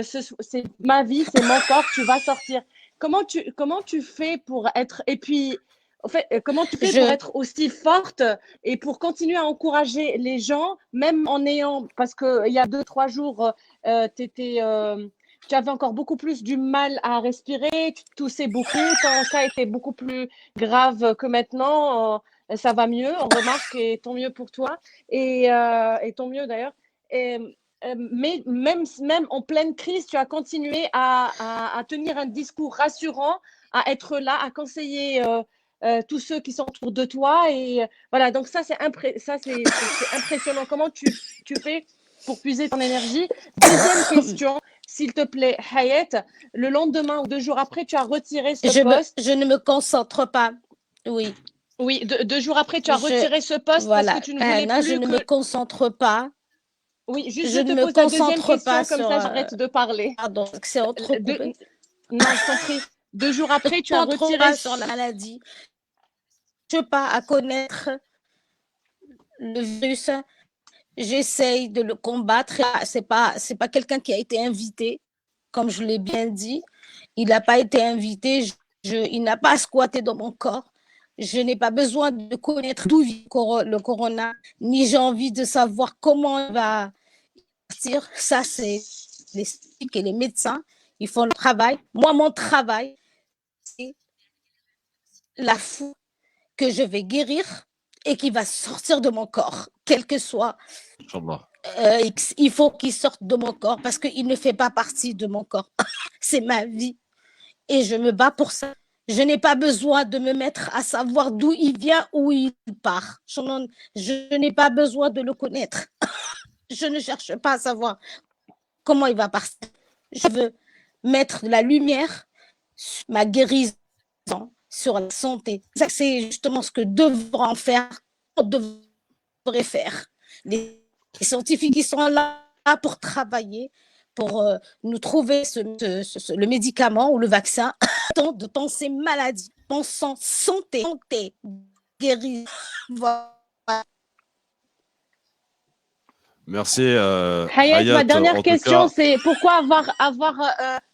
C'est ma vie, c'est mon corps, tu vas sortir. Comment tu fais pour être, et puis, en fait, comment tu fais pour être aussi forte et pour continuer à encourager les gens, même en ayant, parce qu'il y a 2-3 jours, tu avais encore beaucoup plus du mal à respirer, tu toussais beaucoup, ton cas était beaucoup plus grave que maintenant. Ça va mieux, on remarque, et tant mieux pour toi, et tant mieux d'ailleurs. Mais même en pleine crise, tu as continué à tenir un discours rassurant, à être là, à conseiller tous ceux qui sont autour de toi. Et voilà, donc ça, c'est impressionnant. Comment tu fais pour puiser ton énergie? Deuxième question, s'il te plaît, Hayat, le lendemain ou 2 jours après, tu as retiré ce post. Je ne me concentre pas. Oui. Oui, 2 jours après, tu as retiré ce post parce que tu ne voulais plus je ne me concentre pas. Oui, juste je te pose la deuxième question, comme ça j'arrête de parler. Pardon, c'est entrecoupé. Non, je t'en prie. 2 jours après, tu as retiré sur la maladie. Je ne sais pas à connaître le virus. J'essaye de le combattre. C'est pas quelqu'un qui a été invité, comme je l'ai bien dit. Il n'a pas été invité. Il n'a pas squatté dans mon corps. Je n'ai pas besoin de connaître d'où vient le corona, ni j'ai envie de savoir comment il va partir. Ça, c'est les scientifiques et les médecins. Ils font le travail. Moi, mon travail, c'est la foule que je vais guérir et qui va sortir de mon corps, quel que soit. Il faut qu'il sorte de mon corps parce qu'il ne fait pas partie de mon corps. C'est ma vie et je me bats pour ça. Je n'ai pas besoin de me mettre à savoir d'où il vient, où il part. Je n'ai pas besoin de le connaître. Je ne cherche pas à savoir comment il va partir. Je veux mettre de la lumière sur ma guérison, sur la santé. Ça, c'est justement ce que devront faire, devrait faire. Les scientifiques qui sont là pour travailler, pour nous trouver le médicament ou le vaccin, de penser maladie, pensant santé, guérison. Voilà. Merci. Hayat, ma dernière question, c'est pourquoi avoir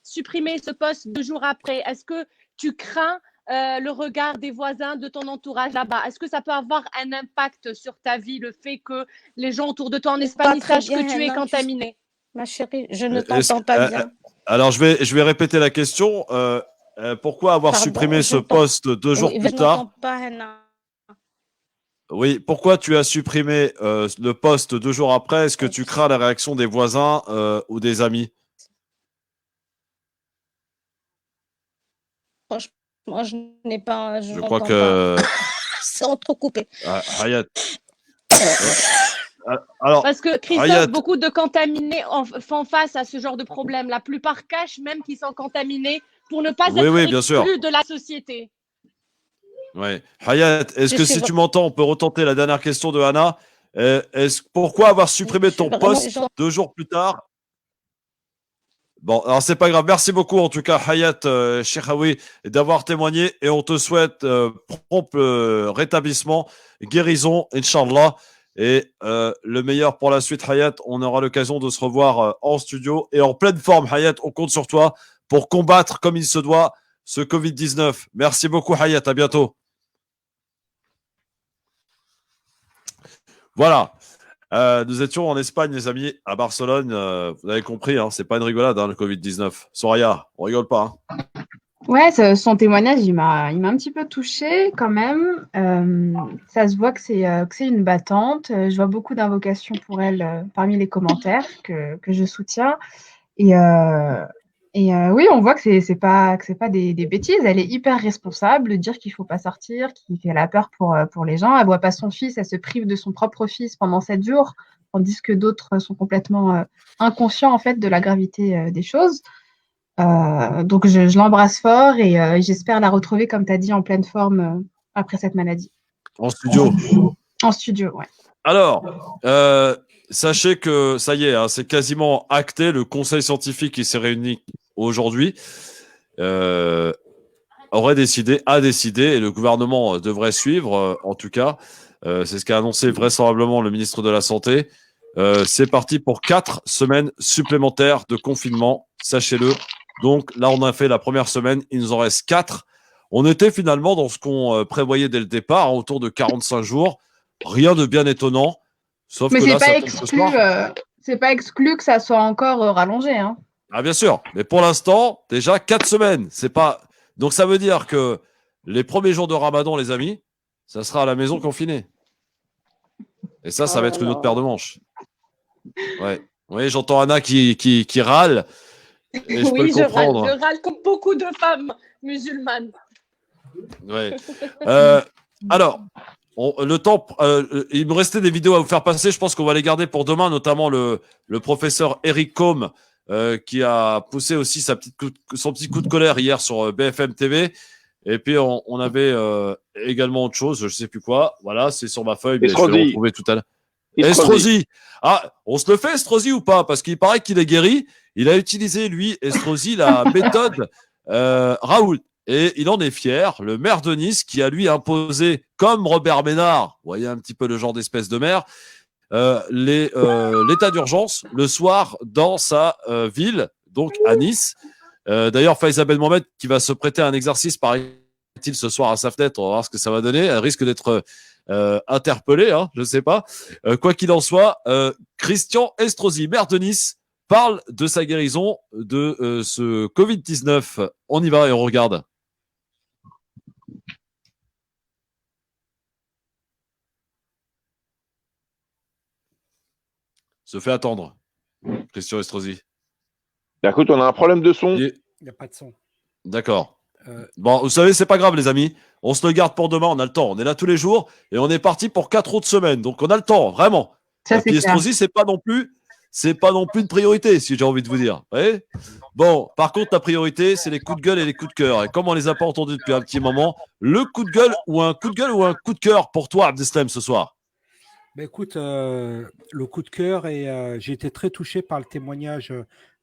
supprimé ce post 2 jours après? Est-ce que tu crains le regard des voisins, de ton entourage là-bas? Est-ce que ça peut avoir un impact sur ta vie, le fait que les gens autour de toi en Espagne sachent que tu es contaminée? Ma chérie, je ne t'entends pas bien. Alors, je vais répéter la question. Pourquoi avoir supprimé ce post 2 jours plus tard? Oui, pourquoi tu as supprimé le post 2 jours après? Est-ce que tu crains la réaction des voisins ou des amis? Franchement, je n'ai pas. Je crois que c'est entrecoupé. Hayat. Alors, parce que Christophe, Hayat, beaucoup de contaminés font face à ce genre de problème. La plupart cachent même qu'ils sont contaminés pour ne pas être exclus de la société. Ouais. Hayat, est-ce Je que suis si tu m'entends, on peut retenter la dernière question de Anna? Pourquoi avoir supprimé ton poste 2 jours plus tard? Bon, alors c'est pas grave. Merci beaucoup en tout cas, Hayat Cheikhaoui, d'avoir témoigné et on te souhaite prompt rétablissement, guérison, Inch'Allah. Et le meilleur pour la suite, Hayat. On aura l'occasion de se revoir en studio et en pleine forme, Hayat. On compte sur toi pour combattre comme il se doit ce Covid-19. Merci beaucoup, Hayat. À bientôt. Voilà. Nous étions en Espagne, les amis, à Barcelone. Vous avez compris, hein, c'est pas une rigolade, hein, le Covid-19. Soraya, on rigole pas. Hein. Ouais, son témoignage, il m'a un petit peu touchée quand même. Ça se voit que c'est une battante. Je vois beaucoup d'invocations pour elle parmi les commentaires que je soutiens. Et oui, on voit que c'est pas des bêtises. Elle est hyper responsable de dire qu'il faut pas sortir, qu'elle a peur pour les gens. Elle voit pas son fils, elle se prive de son propre fils pendant 7 jours, tandis que d'autres sont complètement inconscients en fait de la gravité des choses. Donc je l'embrasse fort et j'espère la retrouver, comme tu as dit, en pleine forme après cette maladie. En studio. En studio, ouais. Alors, sachez que ça y est, hein, c'est quasiment acté. Le conseil scientifique qui s'est réuni aujourd'hui a décidé, et le gouvernement devrait suivre, en tout cas. C'est ce qu'a annoncé vraisemblablement le ministre de la Santé. C'est parti pour 4 semaines supplémentaires de confinement, sachez-le. Donc là, on a fait la première semaine, il nous en reste 4. On était finalement dans ce qu'on prévoyait dès le départ, hein, autour de 45 jours. Rien de bien étonnant. Sauf mais que c'est pas exclu que ça soit encore rallongé. Hein. Ah bien sûr, mais pour l'instant, déjà 4 semaines. C'est pas... Donc ça veut dire que les premiers jours de Ramadan, les amis, ça sera à la maison confinée. Et ça va être une autre paire de manches. Ouais. Oui, j'entends Anna qui râle. Et oui, je râle comme beaucoup de femmes musulmanes. Ouais. Alors, le temps, il me restait des vidéos à vous faire passer. Je pense qu'on va les garder pour demain, notamment le professeur Eric Combe qui a poussé aussi son petit coup de colère hier sur BFM TV. Et puis on avait également autre chose, je ne sais plus quoi. Voilà, c'est sur ma feuille, mais je vais le retrouver tout à l'heure. Estrosi. Ah, on se le fait, Estrosi, ou pas? Parce qu'il paraît qu'il est guéri. Il a utilisé, lui, Estrosi, la méthode Raoult. Et il en est fier. Le maire de Nice qui a, lui, imposé, comme Robert Ménard, vous voyez un petit peu le genre d'espèce de maire, l'état d'urgence le soir dans sa ville, donc à Nice. D'ailleurs, Faiza Ben Mohamed, qui va se prêter à un exercice, paraît-il, ce soir à sa fenêtre, on va voir ce que ça va donner. Elle risque d'être interpellé, hein, je ne sais pas. Quoi qu'il en soit, Christian Estrosi, maire de Nice, parle de sa guérison de ce Covid-19. On y va et on regarde. Se fait attendre, Christian Estrosi. Écoute, on a un problème de son. Il n'y a pas de son. D'accord. Bon, vous savez, c'est pas grave, les amis. On se le garde pour demain, on a le temps. On est là tous les jours et on est parti pour 4 autres semaines. Donc, on a le temps, vraiment. Ça, et puis, Estrosi, c'est pas non plus une priorité, si j'ai envie de vous dire. Ouais. Bon, par contre, la priorité, c'est les coups de gueule et les coups de cœur. Et comme on les a pas entendus depuis un petit moment, le coup de gueule ou un coup de cœur pour toi, Abdeslam, ce soir? Ben écoute, le coup de cœur, et j'ai été très touché par le témoignage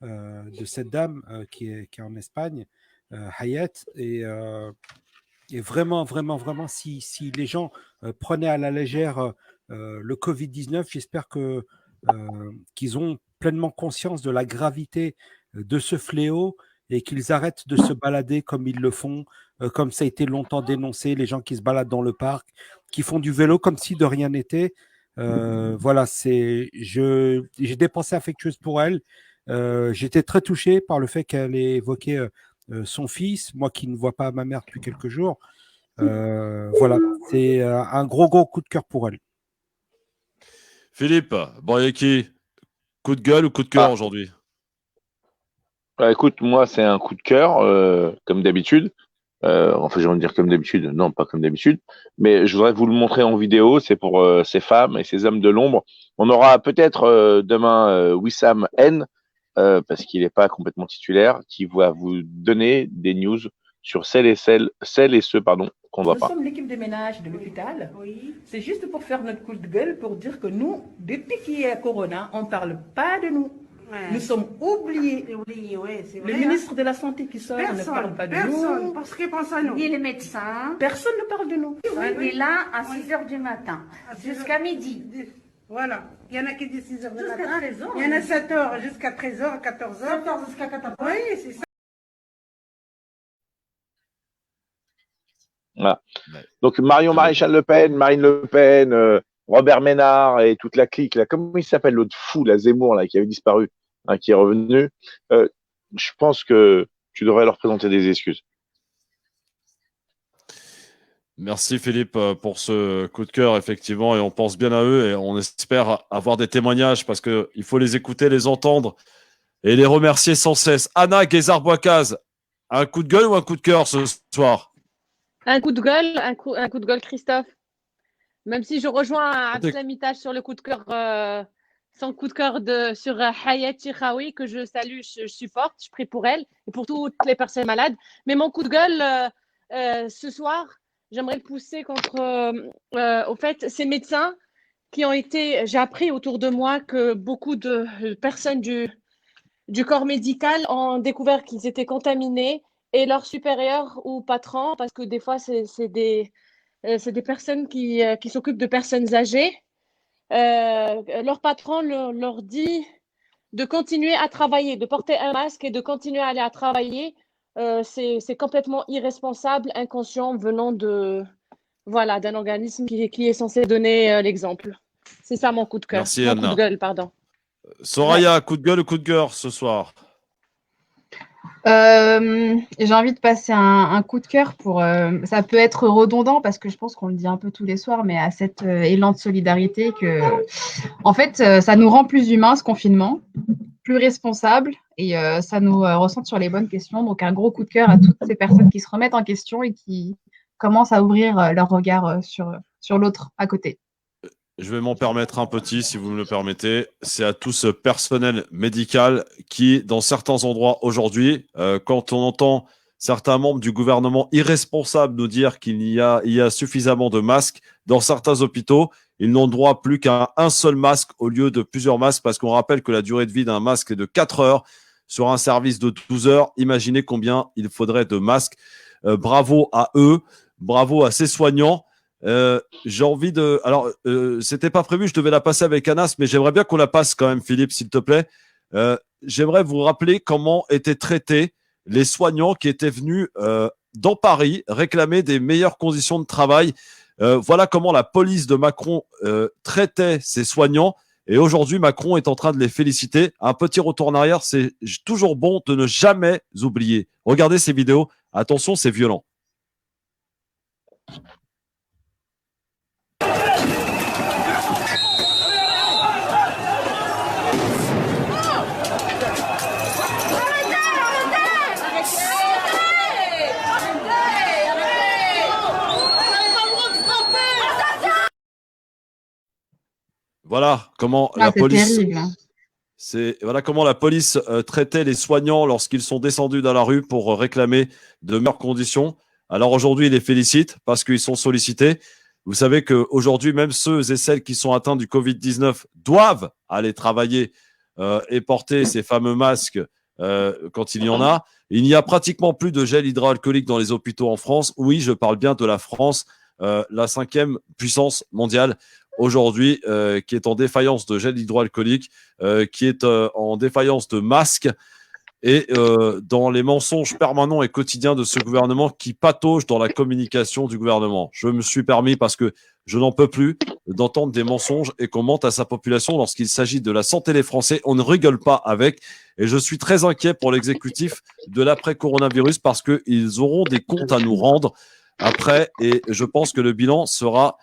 de cette dame qui est en Espagne, Hayat, et vraiment, si les gens prenaient à la légère le Covid-19, j'espère qu'ils ont pleinement conscience de la gravité de ce fléau et qu'ils arrêtent de se balader comme ils le font, comme ça a été longtemps dénoncé, les gens qui se baladent dans le parc, qui font du vélo comme si de rien n'était. Voilà, j'ai des pensées affectueuses pour elle. J'étais très touché par le fait qu'elle ait évoqué son fils, moi qui ne vois pas ma mère depuis quelques jours. Voilà, c'est un gros coup de cœur pour elle. Philippe, Boyeki, coup de gueule ou coup de cœur aujourd'hui? Écoute, moi, c'est un coup de cœur, comme d'habitude. Enfin, j'ai envie de dire comme d'habitude. Non, pas comme d'habitude. Mais je voudrais vous le montrer en vidéo. C'est pour ces femmes et ces hommes de l'ombre. On aura peut-être demain Wissam N, parce qu'il n'est pas complètement titulaire, qui va vous donner des news sur celles et ceux qu'on ne voit pas. Nous sommes l'équipe de ménage de l'hôpital. Oui. C'est juste pour faire notre coup de gueule pour dire que nous, depuis qu'il y a Corona, on ne parle pas de nous. Ouais. Nous sommes oubliés. Ouais, c'est vrai, le ministre de la Santé qui sort ne parle pas de nous. Parce qu'il pense à nous. Ni les médecins. Personne ne parle de nous. On est là à 6 h du matin, jusqu'à midi. Voilà. Il y en a qui disent 6 h du matin. Il y en a 7 h jusqu'à 13 h, 14 h. 7 h jusqu'à 14 h. Oui, c'est ça. Voilà. Donc Marion Maréchal Le Pen, Marine Le Pen, Robert Ménard et toute la clique, là, comment il s'appelle l'autre fou, la Zemmour, là, qui avait disparu, hein, qui est revenu, je pense que tu devrais leur présenter des excuses. Merci Philippe pour ce coup de cœur, effectivement, et on pense bien à eux et on espère avoir des témoignages parce qu'il faut les écouter, les entendre et les remercier sans cesse. Anna Guézard-Boicaz, un coup de gueule ou un coup de cœur ce soir? Un coup de gueule, un coup de gueule, Christophe. Même si je rejoins Abdel Mitage sur le coup de cœur, son coup de cœur sur Hayat Chiraoui, que je salue, je supporte, je prie pour elle et pour toutes les personnes malades. Mais mon coup de gueule, ce soir, j'aimerais le pousser contre, au fait, ces médecins qui ont été, j'ai appris autour de moi que beaucoup de personnes du corps médical ont découvert qu'ils étaient contaminés et leurs supérieurs ou patrons, parce que des fois, c'est des personnes qui s'occupent de personnes âgées, leur patron leur dit de continuer à travailler, de porter un masque et de continuer à aller à travailler. C'est complètement irresponsable, inconscient, venant d'un organisme qui est censé donner l'exemple. C'est ça mon coup de cœur. Merci, mon Anna. coup de gueule, pardon. Soraya, coup de gueule ou coup de cœur ce soir? J'ai envie de passer un coup de cœur pour. Ça peut être redondant parce que je pense qu'on le dit un peu tous les soirs, mais à cet élan de solidarité que, en fait, ça nous rend plus humains ce confinement, plus responsables et ça nous recentre sur les bonnes questions. Donc, un gros coup de cœur à toutes ces personnes qui se remettent en question et qui commencent à ouvrir leur regard sur l'autre à côté. Je vais m'en permettre un petit, si vous me le permettez. C'est à tout ce personnel médical qui, dans certains endroits aujourd'hui, quand on entend certains membres du gouvernement irresponsables nous dire qu'il y a suffisamment de masques, dans certains hôpitaux, ils n'ont droit plus qu'à un seul masque au lieu de plusieurs masques, parce qu'on rappelle que la durée de vie d'un masque est de 4 heures sur un service de 12 heures. Imaginez combien il faudrait de masques. Bravo à eux, bravo à ces soignants. J'ai envie de... Alors, c'était pas prévu, je devais la passer avec Anas, mais j'aimerais bien qu'on la passe quand même, Philippe, s'il te plaît. J'aimerais vous rappeler comment étaient traités les soignants qui étaient venus dans Paris réclamer des meilleures conditions de travail. Voilà comment la police de Macron traitait ces soignants. Et aujourd'hui, Macron est en train de les féliciter. Un petit retour en arrière, c'est toujours bon de ne jamais oublier. Regardez ces vidéos. Attention, c'est violent. Voilà comment la police. Terrible. Voilà comment la police traitait les soignants lorsqu'ils sont descendus dans la rue pour réclamer de meilleures conditions. Alors aujourd'hui, ils les félicitent parce qu'ils sont sollicités. Vous savez qu'aujourd'hui, même ceux et celles qui sont atteints du Covid-19 doivent aller travailler et porter ces fameux masques quand il y en a. Il n'y a pratiquement plus de gel hydroalcoolique dans les hôpitaux en France. Oui, je parle bien de la France, la 5e puissance mondiale aujourd'hui, qui est en défaillance de gel hydroalcoolique, qui est en défaillance de masques et dans les mensonges permanents et quotidiens de ce gouvernement qui patauge dans la communication du gouvernement. Je me suis permis, parce que je n'en peux plus, d'entendre des mensonges et qu'on mente à sa population lorsqu'il s'agit de la santé des Français. On ne rigole pas avec. Et je suis très inquiet pour l'exécutif de l'après-coronavirus parce qu'ils auront des comptes à nous rendre après. Et je pense que le bilan sera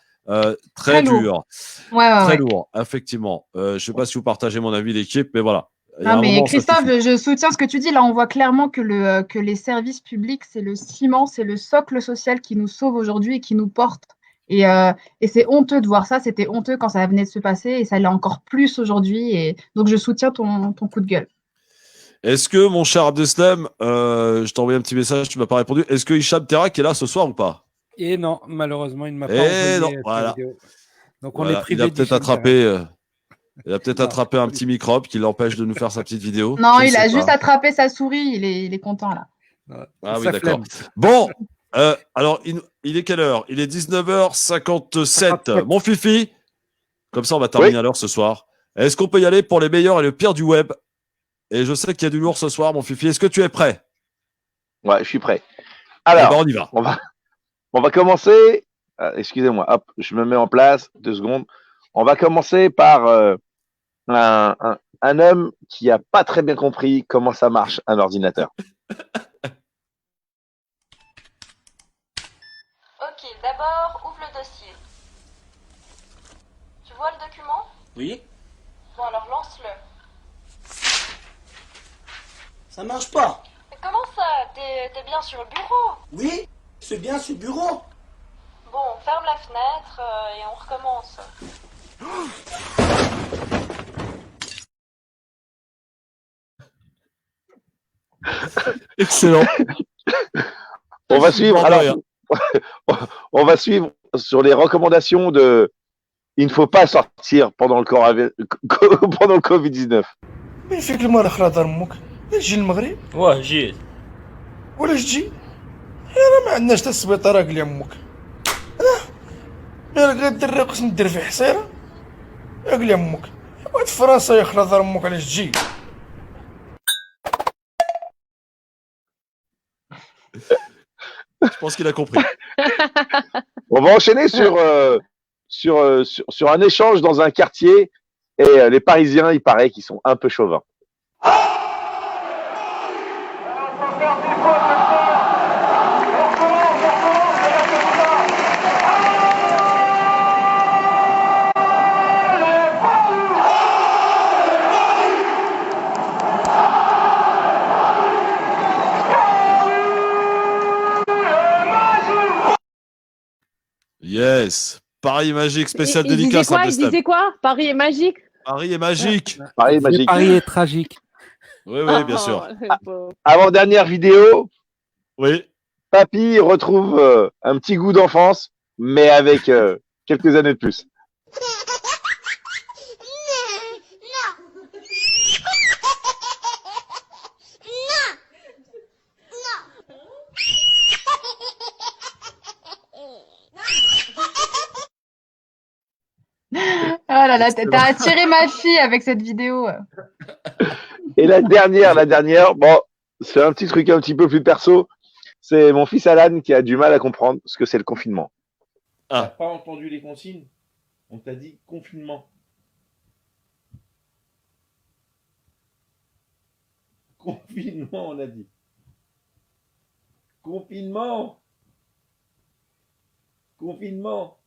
très dur. Très lourd, effectivement. Je ne sais pas si vous partagez mon avis, l'équipe, mais voilà. Non, mais Christophe, je soutiens ce que tu dis. Là, on voit clairement que les services publics, c'est le ciment, c'est le socle social qui nous sauve aujourd'hui et qui nous porte. Et c'est honteux de voir ça. C'était honteux quand ça venait de se passer et ça l'est encore plus aujourd'hui. Et donc, je soutiens ton coup de gueule. Est-ce que, mon cher Abdeslam, je t'ai envoyé un petit message, tu ne m'as pas répondu. Est-ce que Hicham Terra est là ce soir ou pas? Et non, malheureusement, il ne m'a pas envoyé non, cette voilà. vidéo. Donc Voilà, on est privé. il a peut-être attrapé, attrapé un petit microbe qui l'empêche de nous faire sa petite vidéo. Non, Je ne il a sais juste pas. attrapé sa souris, il est content là. Ah oui, d'accord. Bon, alors, il est quelle heure? Il est 19h57. Mon Fifi, comme ça on va terminer à l'heure ce soir. Est-ce qu'on peut y aller pour les meilleurs et le pire du web? Et je sais qu'il y a du lourd ce soir, mon Fifi. Est-ce que tu es prêt? Ouais, je suis prêt. Alors, on y va. On va commencer. Excusez-moi, hop, je me mets en place, 2 secondes. On va commencer par un homme qui n'a pas très bien compris comment ça marche un ordinateur. Ok, d'abord, ouvre le dossier. Tu vois le document? Oui. Bon, alors lance-le. Ça marche pas. Mais comment ça? T'es bien sur le bureau? Oui, c'est bien sur le bureau. Bon, ferme la fenêtre et on recommence. Excellent. On va suivre. Alors, on va suivre sur les recommandations de. Il ne faut pas sortir pendant le Covid-19. مين فيك المال خلاطر امك؟ تجي المغرب؟ واه جيت. ولاش تجي؟ انا ما عندناش حتى السبيطار قال لي امك. انا غير الدري قسم ندير فيه حصيره. قال لي امك. بغيت فرنسا يا خلاطر امك علاش تجي؟ Je pense qu'il a compris. On va enchaîner sur un échange dans un quartier et les Parisiens, il paraît qu'ils sont un peu chauvins. Yes. Paris magique, spécial Il dédicace. disait quoi? Paris est magique? Paris est magique. Paris est magique. Paris est tragique. Oui, oui, bien sûr. Avant-dernière vidéo. Oui. Papy retrouve un petit goût d'enfance, mais avec quelques années de plus. Oh là là, t'as attiré ma fille avec cette vidéo. Et la dernière, bon, c'est un petit truc un petit peu plus perso. C'est mon fils Alan qui a du mal à comprendre ce que c'est le confinement. T'as pas entendu les consignes? On t'a dit confinement. Confinement, on a dit. Confinement. Confinement.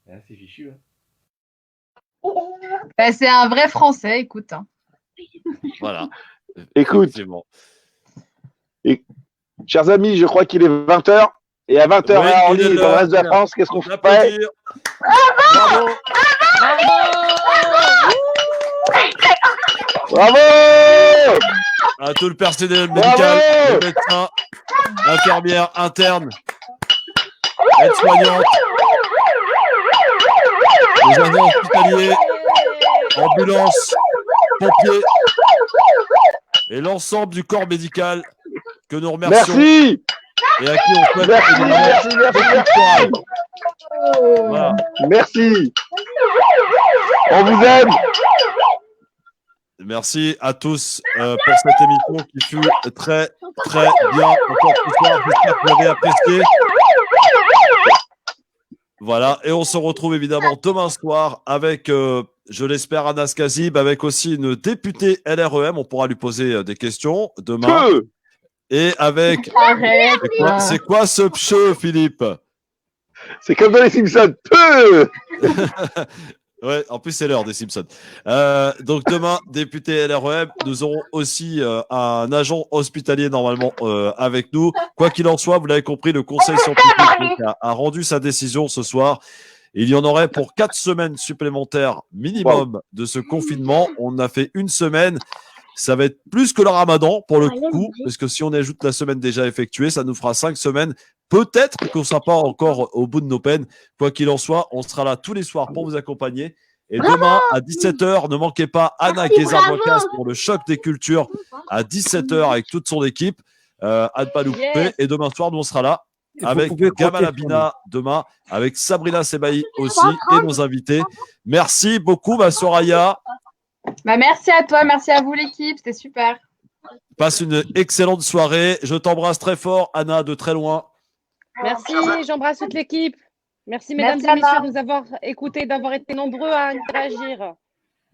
Ah, c'est fichu, hein. Bah, c'est un vrai français, écoute. Hein. Voilà. Écoute. Chers amis, je crois qu'il est 20h. Et à 20h, Oui, on est dans le reste de la France. Qu'est-ce qu'on fait? Bravo! Bravo! À tout le personnel médical, les médecins, infirmières, internes, aides-soignantes, les agents hospitaliers, ambulances, pompiers et l'ensemble du corps médical que nous remercions. Merci! Et à qui on souhaite voilà. Merci. On vous aime. Merci à tous pour cette émission qui fut très très bien encore ce soir. J'espère que vous avez apprécié. Voilà, et on se retrouve évidemment demain soir avec, je l'espère, Anas Kazib, avec aussi une députée LREM. On pourra lui poser des questions demain. Et avec. C'est quoi ce pcheu, Philippe? C'est comme dans les Simpsons. Peu. Ouais, en plus, c'est l'heure des Simpsons. Donc, demain, député LREM, nous aurons aussi un agent hospitalier normalement avec nous. Quoi qu'il en soit, vous l'avez compris, le Conseil scientifique a rendu sa décision ce soir. Il y en aurait pour 4 semaines supplémentaires minimum de ce confinement. On a fait 1 semaine. Ça va être plus que le ramadan pour le coup, parce que si on ajoute la semaine déjà effectuée, ça nous fera 5 semaines. Peut-être qu'on ne sera pas encore au bout de nos peines. Quoi qu'il en soit, on sera là tous les soirs pour vous accompagner. Et demain, à 17h, ne manquez pas Anna Guézard-Bocas pour le choc des cultures à 17h avec toute son équipe. À ne pas louper. Yes. Et demain soir, nous, on sera là avec Gamal Abina demain, avec Sabrina Sebaï aussi et nos invités. Merci beaucoup, ma Soraya. Bah, merci à toi, merci à vous l'équipe, c'était super. Passe une excellente soirée. Je t'embrasse très fort, Anna, de très loin. Merci, j'embrasse toute l'équipe. Merci mesdames et messieurs de nous avoir écoutés, d'avoir été nombreux à interagir.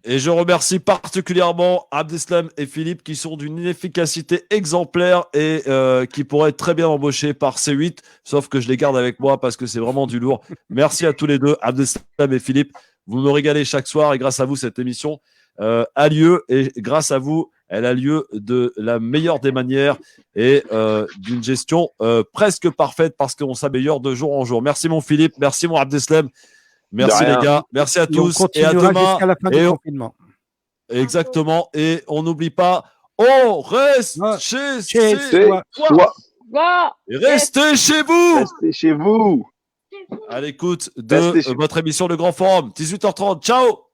Et je remercie particulièrement Abdeslam et Philippe qui sont d'une efficacité exemplaire et qui pourraient être très bien embauchés par C8, sauf que je les garde avec moi parce que c'est vraiment du lourd. Merci à tous les deux, Abdeslam et Philippe. Vous me régalez chaque soir et grâce à vous, cette émission a lieu et grâce à vous, elle a lieu de la meilleure des manières et d'une gestion presque parfaite parce qu'on s'améliore de jour en jour. Merci mon Philippe, merci mon Abdeslam. Merci les gars, merci à tous et à demain. Jusqu'à la fin du confinement. Exactement, et on n'oublie pas, on reste chez soi. Et restez chez vous. Restez chez vous. À l'écoute de votre émission Le Grand Forum, 18h30. Ciao.